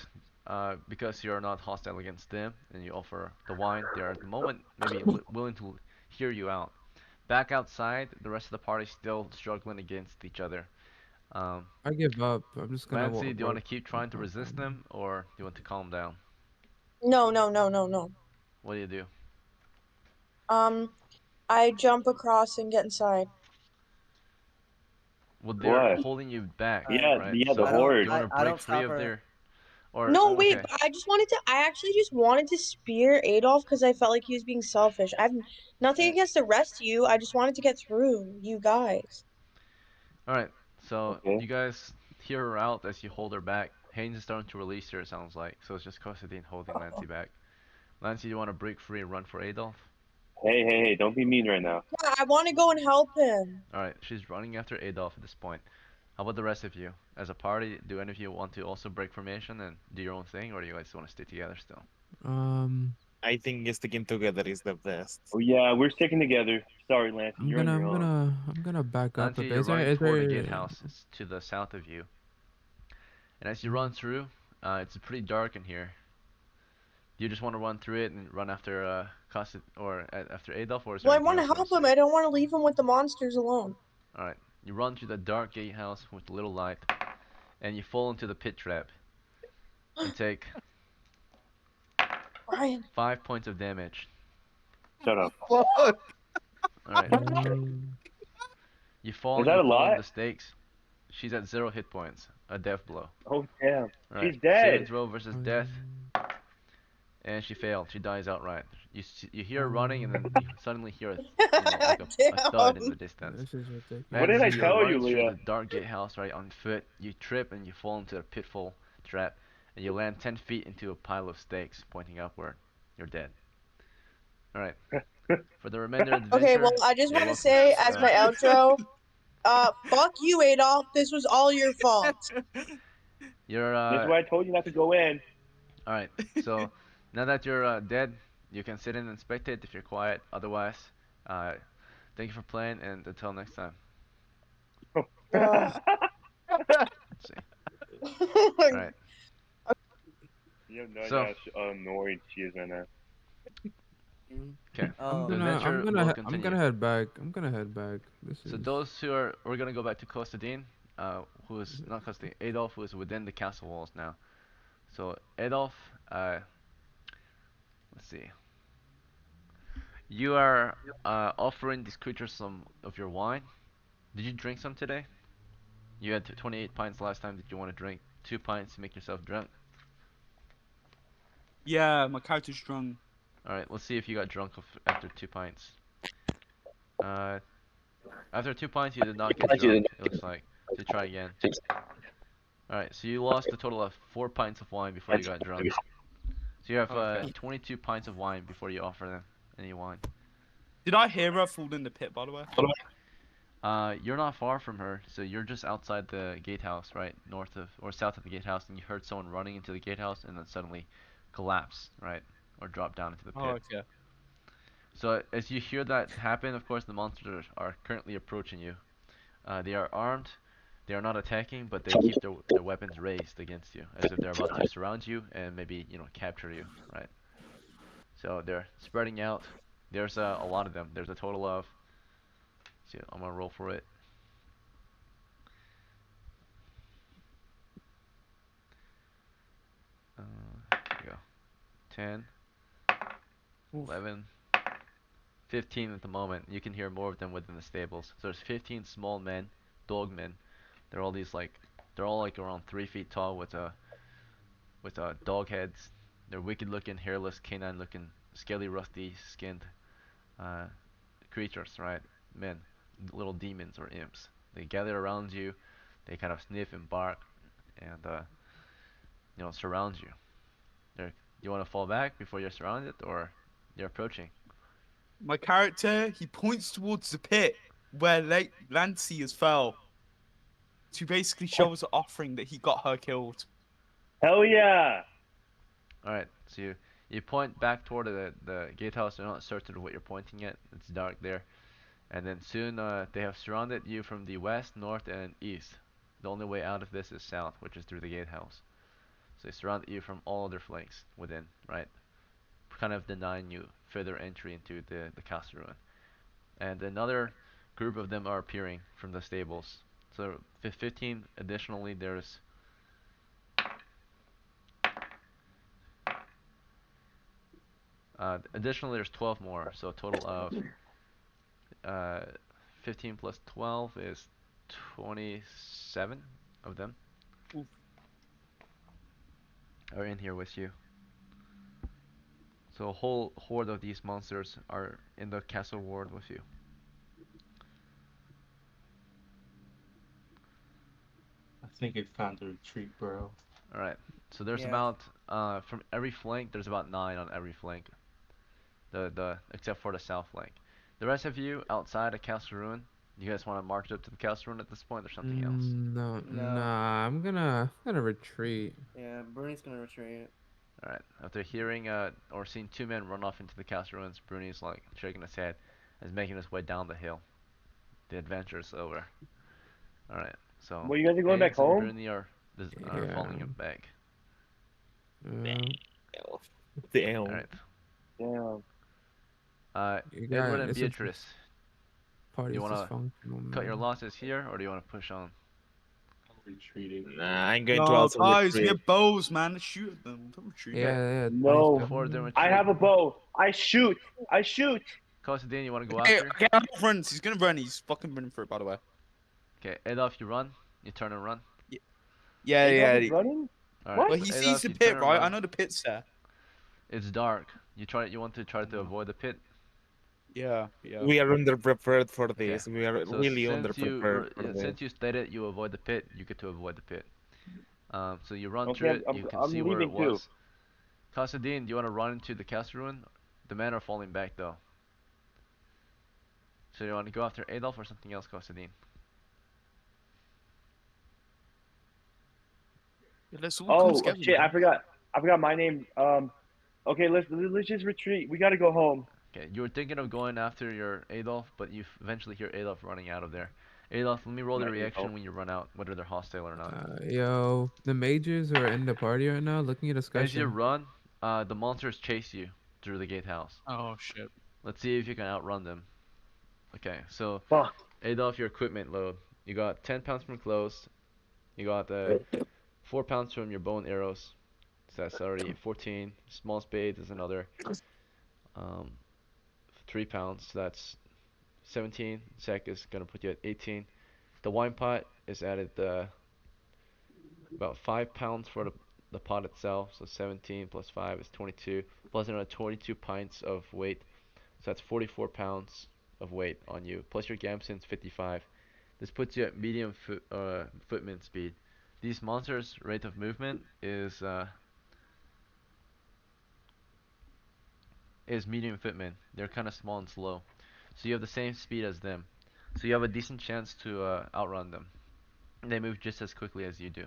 because you're not hostile against them and you offer the wine, they are at the moment maybe willing to hear you out. Back outside, the rest of the party still struggling against each other. Um, I give up. I'm just gonna Lancy, do you want work. to keep trying to resist them or do you want to calm down? No, no, no, no, no. What do you do? Um, I jump across and get inside. Well, they're What? holding you back, Yeah, right? yeah, the So, I don't. do you horde. want to I break don't free stop of her. their or No, wait, okay. but I actually just wanted to spear Adolf because I felt like he was being selfish. I have nothing against the rest of you. I just wanted to get through you guys. All right. So, Okay. you guys hear her out as you hold her back. Haynes is starting to release her, it sounds like. So, it's just Constantine holding Lancy back. Lancy, do you want to break free and run for Adolf? Hey, don't be mean right now. Yeah, I want to go and help him. Alright, she's running after Adolf at this point. How about the rest of you? As a party, do any of you want to also break formation and do your own thing, or do you guys want to stay together still? Um, I think sticking together is the best. Oh yeah, we're sticking together. Sorry, Lance, I'm you're on gonna, your I'm own. gonna, I'm gonna back up a Nancy, bit. you're Is there, running is toward the there? gatehouse. It's to the south of you. And as you Mhm. run through, it's pretty dark in here. Do you just want to run through it and run after after Adolf, or is there Well, I anything want to else you want help to him. say? I don't want to leave him with the monsters alone. Alright, you run through the dark gatehouse with little light, and you fall into the pit trap and take Ryan. 5 points of damage. Shut up. Fuck. Alright, Um, you fall Is and that you a fall on lot? the stakes. She's at 0 hit points, a death blow. Oh damn. Alright, She's saving dead. throw versus death, and she failed. She dies outright. You hear her running, and then you suddenly hear like a thud in Damn. the distance. this is ridiculous. What did I Nancy, you're tell you, running through Leah? the dark gatehouse right on foot. You trip and you fall into a pitfall trap, and you land 10 feet into a pile of stakes pointing upward. You're dead. Alright, for the remainder of the Okay, well, adventure, I just you're want to welcome. say as my outro, fuck you, Adolf. This was all your fault. You're This is why I told you not to go in. alright. So now that you're dead, you can sit in and spectate if you're quiet. Otherwise, uh, thank you for playing, and until next time. Ugh. Let's see. Alright. You have no idea So, how annoyed she is right now. okay. I'm The Um. gonna, I'm adventure gonna, will I'm continue. gonna head back. This So is. those who are, we're gonna go back to Kostadin, who is not Kostadin, Adolf, who is within the castle walls now. So Adolf, let's see. You are offering these creatures some of your wine. Did you drink some today? You had 28 pints last time. Did you want to drink 2 pints to make yourself drunk? Yeah, my character's drunk. All right, let's see if you got drunk after 2 pints. Uh, After 2 pints, you did not get drunk. It looks like. So try again. All right, so you lost a total of 4 pints of wine before you got drunk. So you have Okay. 22 pints of wine before you offer them any wine. Did I hear her fall in the pit, by the way? You're not far from her, so you're just outside the gatehouse, right, north of or south of the gatehouse, and you heard someone running into the gatehouse and then suddenly collapse, right, or drop down into the Oh, pit. okay. So as you hear that happen, of course, the monsters are currently approaching you. They are armed. They are not attacking, but they keep their weapons raised against you, as if they're about to surround you and maybe capture you, right? So they're spreading out. There's a lot of them. There's a total of. See, I'm gonna roll for it. Here we go. 10, Oof. 11, 15 at the moment. You can hear more of them within the stables. So there's 15 small men, dog men. They're all these like, they're all like around 3 feet tall with dog heads. They're wicked looking, hairless, canine looking, scaly, rusty skinned uh, creatures, right? Men, little demons or imps. They gather around you. They kind of sniff and bark, and surround you. You want to fall back before you're surrounded, or you're approaching? My character, he points towards the pit where Lancy has fell to basically show us an offering that he got her killed. Hell yeah! All right. So you point back toward the gatehouse. You're not certain of what you're pointing at. It's dark there. And then soon they have surrounded you from the west, north, and east. The only way out of this is south, which is through the gatehouse. So they surrounded you from all other flanks within, right? Kind of denying you further entry into the castle ruin. And another group of them are appearing from the stables. So 15 additionally, there's 12 more. So a total of uh, 15 plus 12 is 27 of them Oof. are in here with you. So a whole horde of these monsters are in the castle ward with you. I think it's time to retreat, bro. Alright, so there's Yeah. about, from every flank, there's about 9 on every flank. Except for the south flank. The rest of you outside of Castle Ruin, you guys want to march up to the Castle Ruin at this point or something else? No, No. nah. I'm gonna retreat. Yeah, Bruni's gonna retreat. Alright, after hearing or seeing 2 men run off into the Castle Ruins, Bruni's like shaking his head and is making his way down the hill. The adventure is over. Alright, so Well, you guys are going back Haynes and home? Bruni are following him back. Uh, Damn. Alright. Yeah. you Edward got and it's a Beatrice, do party's you want to dysfunctional, cut your man. losses here or do you want to push on? I'm retreating. Nah, I'm going to No, also guys, we retreat. have bows, man. Let's shoot at them. Don't retreat. Okay, Yeah, 20 No. before they I retreat, have a bow. I shoot. I shoot. Constantine, you want to go Hey, after? okay, Adolf runs. He's gonna run. He's fucking running for it, by the way. Okay, Adolf, you run. You turn and run. Yeah, Adolf is yeah. running? Alright, What? Well, so he sees Adolf, the you turn pit, and right? I run. know the pit's there. It's dark. You want to try to avoid the pit. Yeah, yeah. We are underprepared for Okay. this. We are So really underprepared for this. since you stated you avoid the pit, you get to avoid the pit. So you run Okay, through it. You can I'm see where it leaving too. was. Kasadin, do you want to run into the castle ruin? The men are falling back though. So you want to go after Adolf or something else, Kasadin? Yeah, let's all come Oh together, shit! I man. forgot. I forgot my name. Okay, let's just retreat. We gotta go home. Okay, you were thinking of going after your Adolf, but you eventually hear Adolf running out of there. Adolf, let me roll the My reaction Adolf. when you run out, whether they're hostile or not. Yo, the mages who are in the party right now, looking at As you discussion. run, the monsters chase you through the gatehouse. Oh shit. Let's see if you can outrun them. Okay, so Fuck. Adolf, your equipment load. You got 10 pounds from clothes. You got 4 pounds from your bow and arrows. So that's already 14. Small spades is another um, 3 pounds. So that's 17. Sec is gonna put you at 18. The wine pot is added about 5 pounds for the pot itself. So 17 plus 5 is 22. Plus another 22 pints of weight. So that's 44 pounds of weight on you. Plus your Gamson's 55. This puts you at medium footman speed. These monsters' rate of movement is medium footman. They're kind of small and slow, so you have the same speed as them. So you have a decent chance to outrun them. They move just as quickly as you do.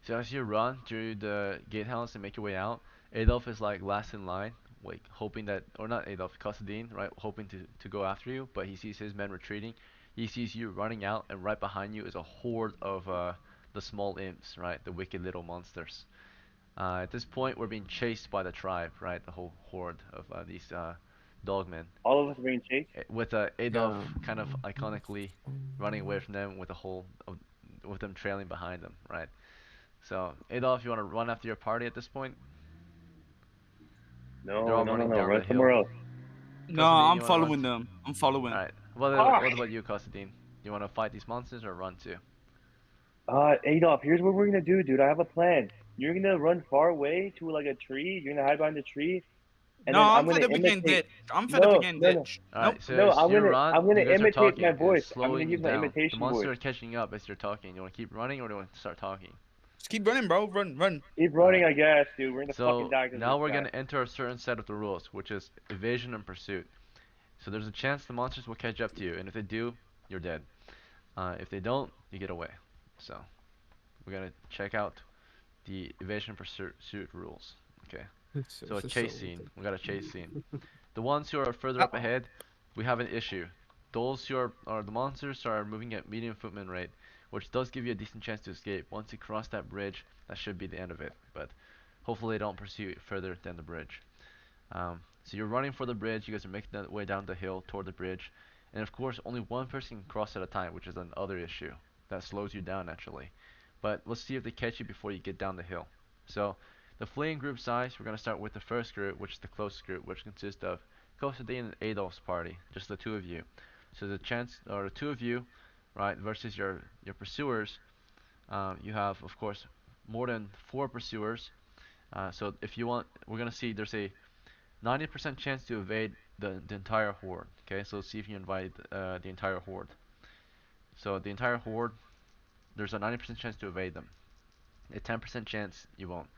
So as you run through the gatehouse and make your way out, Adolf is like last in line, like hoping that, or not Adolf, Kassadin, right, hoping to go after you, but he sees his men retreating. he sees you running out, and right behind you is a horde of the small imps, right? The wicked little monsters. At this point, we're being chased by the tribe, right? The whole horde of these dogmen, All of us are being chased. with Adolf Yeah. kind of iconically running away from them with with them trailing behind them, right? So Adolf, you want to run after your party at this point? They're No, all no, no, running no. down Run the hill. somewhere else. No, Constantine, I'm you want to run? following them. I'm following. All right. Ah! What about you, Constantine? You want to fight these monsters or run too? Adolf, here's what we're gonna do, dude. I have a plan. You're gonna run far away to like a tree. You're gonna hide behind the tree, and No, then I'm I'm gonna fed up again, imitate. ditch. I'm fed up No, again, no, no, ditch. All Nope. right. So no. as you I'm run, gonna you guys are imitate my talking. It's voice. I'm gonna slowing you use my down. The imitation voice. monster are catching up as you're talking. You want to keep running or do you want to start talking? Just keep running, bro. Run, run. Keep All running, right. I guess, dude. We're gonna fucking So die because of now this we're guy. gonna enter a certain set of the rules, which is evasion and pursuit. So there's a chance the monsters will catch up to you, and if they do, you're dead. If they don't, you get away. So we're gonna check out the evasion and pursuit rules. Okay. So a It's so chase scene. ridiculous. We got a chase scene. The ones who are further up Ah, ahead, we have an issue. Those who are the monsters are moving at medium footman rate, which does give you a decent chance to escape. Once you cross that bridge, that should be the end of it. But hopefully they don't pursue you further than the bridge. So you're running for the bridge. You guys are making the way down the hill toward the bridge, and of course, only one person can cross at a time, which is another issue that slows you down actually. But let's see if they catch you before you get down the hill. So the fleeing group size, we're gonna start with the first group, which is the closest group, which consists of Kosadine and Adolf's party, just the two of you. So the chance, or the two of you, right, versus your pursuers. You have, of course, more than four pursuers. So if you want, we're gonna see there's a 90% chance to evade the entire horde. Okay, so let's see if you invite the entire horde. So the entire horde, there's a 90% chance to evade them. A 10% chance you won't.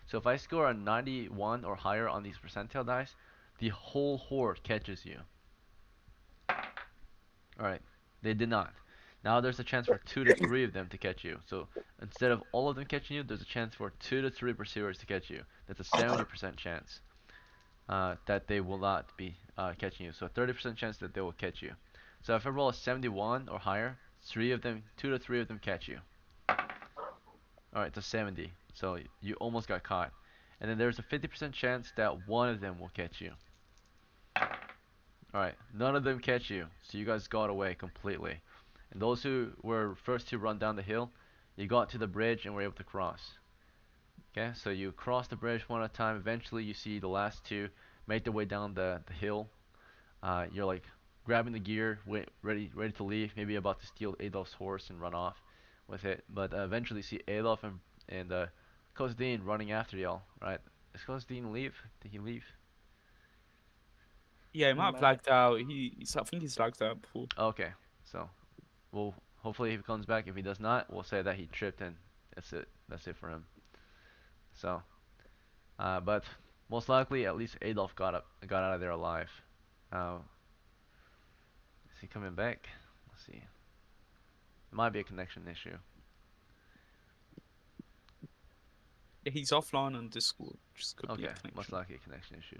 So if I score a 91 or higher on these percentile dice, the whole horde catches you. Alright, they did not. Now there's a chance for 2 to 3 of them to catch you. So instead of all of them catching you, there's a chance for 2 to 3 pursuers to catch you. That's a 70% chance that they will not be catching you. So a 30% chance that they will catch you. So if I roll a 71 or higher, 2 to 3 of them catch you. Alright, it's a 70. So you almost got caught. And then there's a 50% chance that one of them will catch you. Alright, none of them catch you. So you guys got away completely. And those who were first to run down the hill, you got to the bridge and were able to cross. Okay, so you cross the bridge one at a time. Eventually you see the last two make their way down the hill. You're like grabbing the gear, ready to leave. Maybe about to steal Adolf's horse and run off with it. But eventually you see Adolf and Kozdin running after y'all. Right? Is Kozdin leave? Did he leave? yeah, he He might have might. lagged out. I think he's lagged out before. Okay, so we'll hopefully if he comes back. If he does not, we'll say that he tripped and that's it. That's it for him. So, but most likely at least Adolf got out of there alive. Is he coming back? Let's see. It might be a connection issue. Yeah, he's offline on Discord. Just could be a Okay, most connection. likely a connection issue.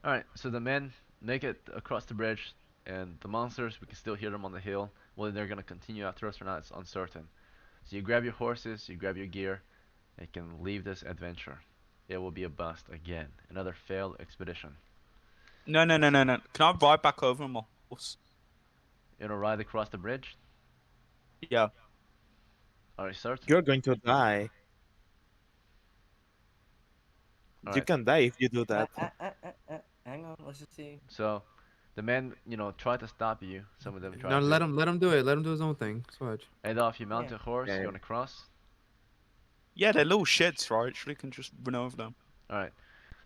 Alright, so the men make it across the bridge, and the monsters, we can still hear them on the hill. Whether they're gonna continue after us or not, it's uncertain. So you grab your horses, you grab your gear, and you can leave this adventure. It will be a bust again. Another failed expedition. No, no, no, no, no. Can I ride back over on my horse? It'll ride across the bridge. Yeah. Are you certain? You're going to die. You Alright, can die if you do that. Hang on, let's just see. so the men, try to stop you. Some of them try No, to. let him do it. Let him do his own thing. Swatch. Adolf, you mount Yeah. a horse, you Okay. wanna cross? Yeah, they're little sheds, right? So we can just run over them. Alright.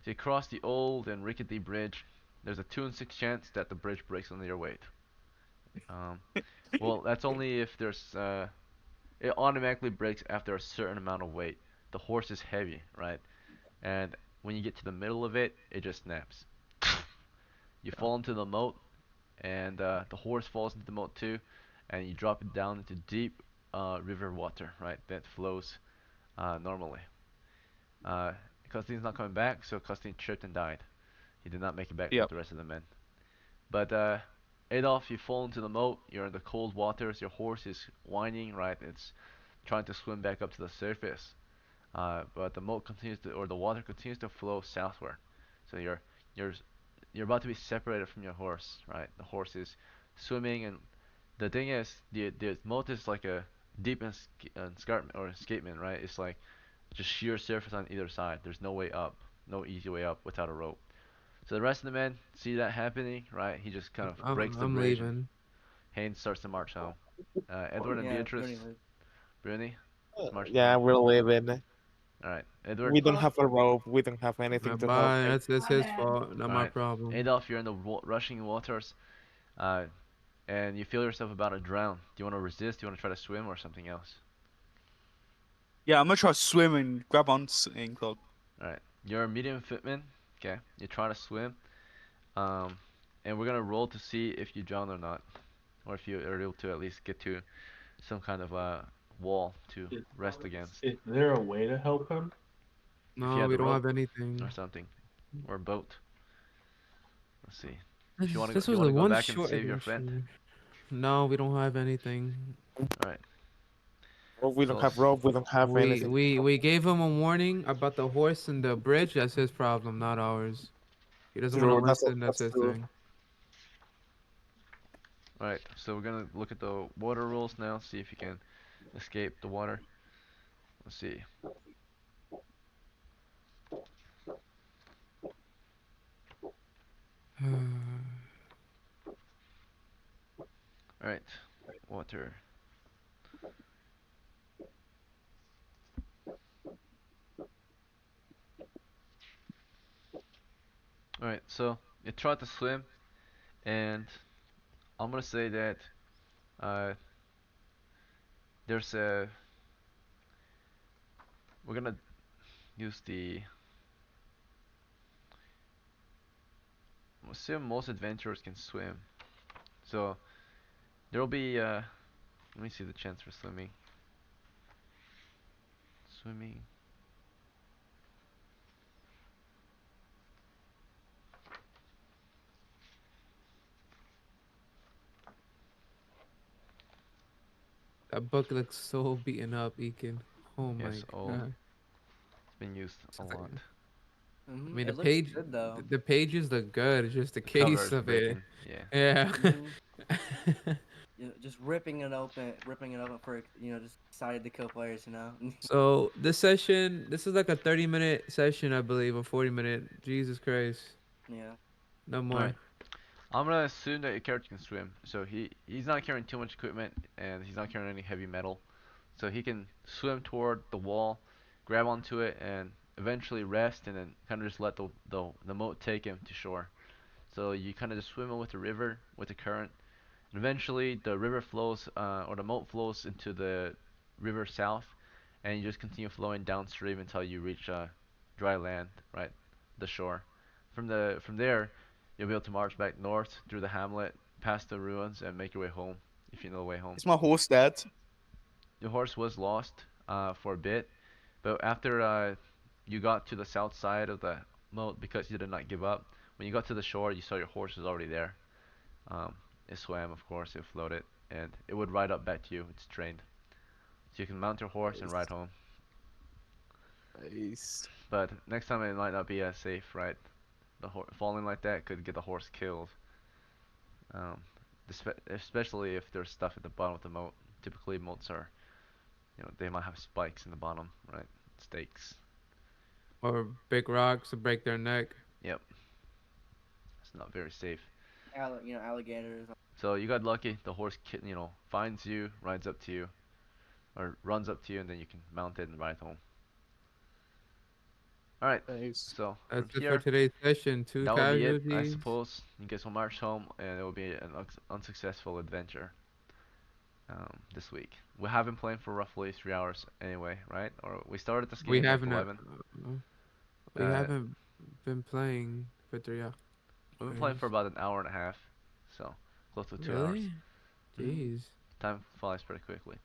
So you cross the old and rickety bridge. There's a 2 in 6 chance that the bridge breaks under your weight. Um, well, that's only if it automatically breaks after a certain amount of weight. The horse is heavy, right? And when you get to the middle of it, it just snaps. You fall into the moat, and the horse falls into the moat too, and you drop it down into deep river water, right? That flows normally. Uh, Custine's not coming back, so Custine tripped and died. He did not make it back with Yep. the rest of the men. But Adolf, you fall into the moat. You're in the cold waters. Your horse is whining, right? It's trying to swim back up to the surface. But the moat continues to, or the water continues to flow southward. So you're you're about to be separated from your horse, right? The horse is swimming, and the thing is, the moat is like a deep escarpment or escapement, right? It's like just sheer surface on either side. There's no way up, no easy way up without a rope. So the rest of the men see that happening, right? He just kind of breaks the I'm bridge, and leaving. Haynes starts to march home. Edward and Yeah, Beatrice, Bruni, march Yeah, behind. we're leaving. All right, Edward. We don't have a rope. We don't have anything to help Bye. him. That's his fault, not All my right, problem. Adolf, you're in the rushing waters, uh, and you feel yourself about to drown. Do you want to resist? Do you want to try to swim or something else? Yeah, I'm gonna try swim and grab on something. Like, All right, you're a medium footman. Okay, you try to swim, um, and we're gonna roll to see if you drown or not, or if you are able to at least get to some kind of wall to Is, rest against. is there a way to help him? If you No, had we the don't rope have or anything. something, or a boat. Let's see. If you This want to go, this do you was want a to go one back and short save your friend? adventure. No, we don't have anything. All right. Well, we don't So have rope. We don't have We anything. we we gave him a warning about the horse and the bridge. That's his problem, not ours. He doesn't want to True. listen. That's That's his true. thing. all right. So we're gonna look at the water rules now. See if you can escape the water. Let's see. All right. Water. All right. So you tried to swim, and I'm gonna say that uh, there's a. We're gonna use the. Assume most adventurers can swim. So there'll be. Let me see the chance for swimming. Swimming. That book looks so beaten up, Ekin. Oh Yes, my old. god. It's been used It's a like- lot. I Hmm. mean, It looks good though. the pages look good. It's just the The cover case is of it. breaking. Yeah. Yeah. Hmm. Just ripping it open for just excited to kill players. So this session, this is like a 30-minute session, I believe, or 40-minute. Jesus Christ. Yeah. No All right. more. I'm gonna assume that your character can swim. So he's not carrying too much equipment, and he's not carrying any heavy metal. So he can swim toward the wall, grab onto it, and eventually rest, and then kind of just let the moat take him to shore. So you kind of just swim in with the river, with the current, and eventually the river flows, or the moat flows into the river south, and you just continue flowing downstream until you reach dry land, right, the shore. From there, you'll be able to march back north through the hamlet, past the ruins, and make your way home, if you know the way home. is my horse dead? Your horse was lost for a bit, but after you got to the south side of the moat, because you did not give up, when you got to the shore, you saw your horse was already there. Um, it swam, of course, it floated, and it would ride up back to you. It's trained. So you can mount your horse and ride Nice. home. Nice. But next time it might not be as safe, right? Falling like that could get the horse killed. Um, especially if there's stuff at the bottom of the moat. Typically, moats are, they might have spikes in the bottom, right? Stakes. Or big rocks to break their neck. Yep, it's not very safe. Alligators. So you got lucky. The horse, finds you, rides up to you, or runs up to you, and then you can mount it and ride home. All right. Nice. So from That's it for here, today's session. Two that will be it, I casualties. suppose. You guys will march home, and it will be an unsuccessful adventure this week. We have been playing for roughly 3 hours anyway, right? Or we started this We game at haven't 11. we Uh, haven't been playing for 3 hours. we've been playing for about an hour and a half, so close to 2 hours. Really? Mhm. Jeez. Time flies pretty quickly.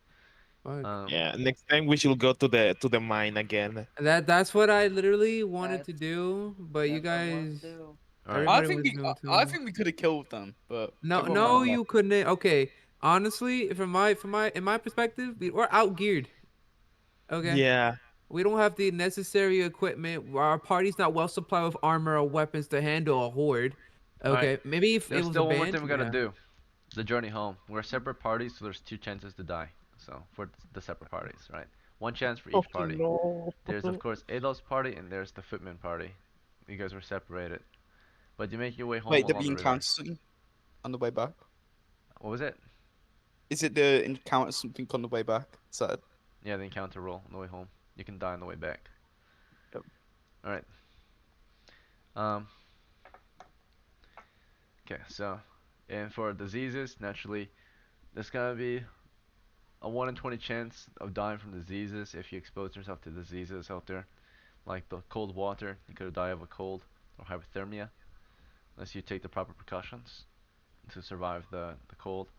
Fuck. Yeah. Next time we should go to the mine again. That's what I literally wanted to That's do, but you that's what I wanted to guys do. All right. I Everybody think was new I too. think we could have killed them, but No, everyone ran no, away. you couldn't. Okay, honestly, in my perspective, we're outgeared. Okay, Yeah. we don't have the necessary equipment. Our party's not well supplied with armor or weapons to handle a horde. All right. Okay, maybe if it There's was a still one more band, thing we gotta yeah. do. The journey home. We're separate parties, so there's two chances to die. So for the separate parties, right? One chance for Oh each party. no. There's of course Adolf's party and there's the Footman party. You guys were separated, but you make your way home Wait, did along we the river. encounter something on the way back? What was it? Is it the encounter something on the way back? So Yeah, the encounter roll on the way home. You can die on the way back. Yep. All right. Um. Okay. So, and for diseases, naturally, there's gonna be a 1 in 20 chance of dying from diseases if you expose yourself to diseases out there, like the cold water. You could die of a cold or hypothermia, unless you take the proper precautions to survive the cold.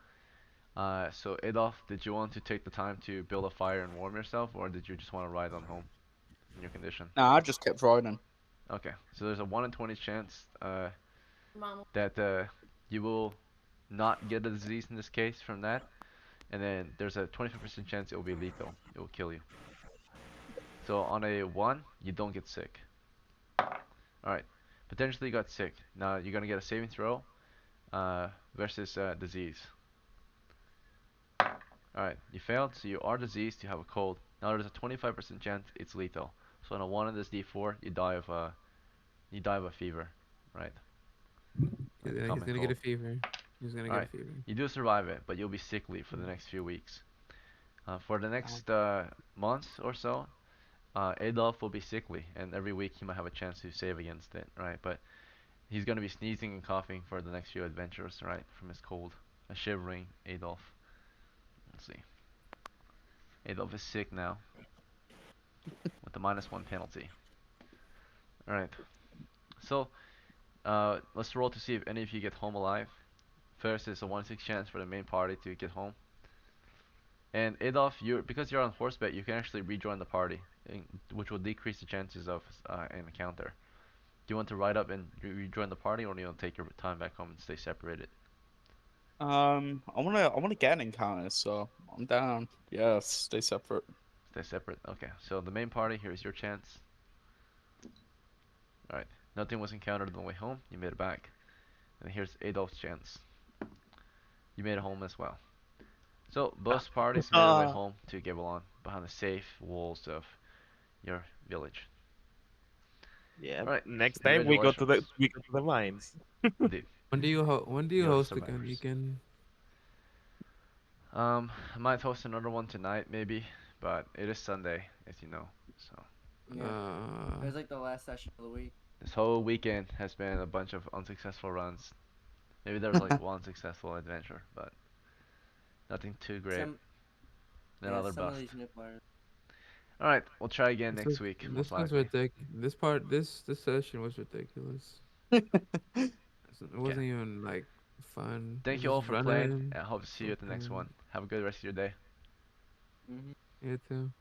So Adolf, did you want to take the time to build a fire and warm yourself, or did you just want to ride on home in your condition? nah, I just kept riding. Okay, so there's a 1 in 20 chance that you will not get a disease in this case from that, and then there's a 25% chance it will be lethal. It will kill you. So on a 1, you don't get sick. Alright, potentially you got sick. Now you're gonna get a saving throw versus disease. Alright, you failed, so you are diseased, you have a cold. Now there's a 25% chance it's lethal. So on a 1 on this D4, you die of a fever, right? Like a He's common gonna get a cold. fever. He's gonna get a Alright, fever. you do survive it, but you'll be sickly for the next few weeks. For the next months or so, Adolf will be sickly, and every week he might have a chance to save against it, right? But he's gonna be sneezing and coughing for the next few adventures, right? From his cold. A shivering Adolf. Let's see. Adolf is sick now, with the -1 penalty. Alright, so let's roll to see if any of you get home alive. First is a 1/6 chance for the main party to get home. And Adolf, because you're on horseback, you can actually rejoin the party, which will decrease the chances of an encounter. Do you want to ride up and rejoin the party, or do you want to take your time back home and stay separated? I wanna get an encounter, so I'm down. Yeah, stay separate. Stay separate. Okay, so the main party, here's your chance. Alright, nothing was encountered on the way home, you made it back. And here's Adolf's chance. You made it home as well. So, both parties made their way home to Gamelon, behind the safe walls of your village. Yeah. Alright, Next time congratulations. we go to the mines. Indeed. When do you You are the host again? You survivors. can. I might host another one tonight, maybe, but it is Sunday, as you know. So, Yeah. It was like the last session of the week. this whole weekend has been a bunch of unsuccessful runs. Maybe there was like one successful adventure, but nothing too great. Another Some of bust. these new players. Alright, we'll try again next week, most This was likely. ridiculous. This session was ridiculous. It Okay. wasn't even like fun. Thank We're you all just for playing, running. and I hope to see you at the next Fucking. one. Have a good rest of your day. Mm-hmm. You too.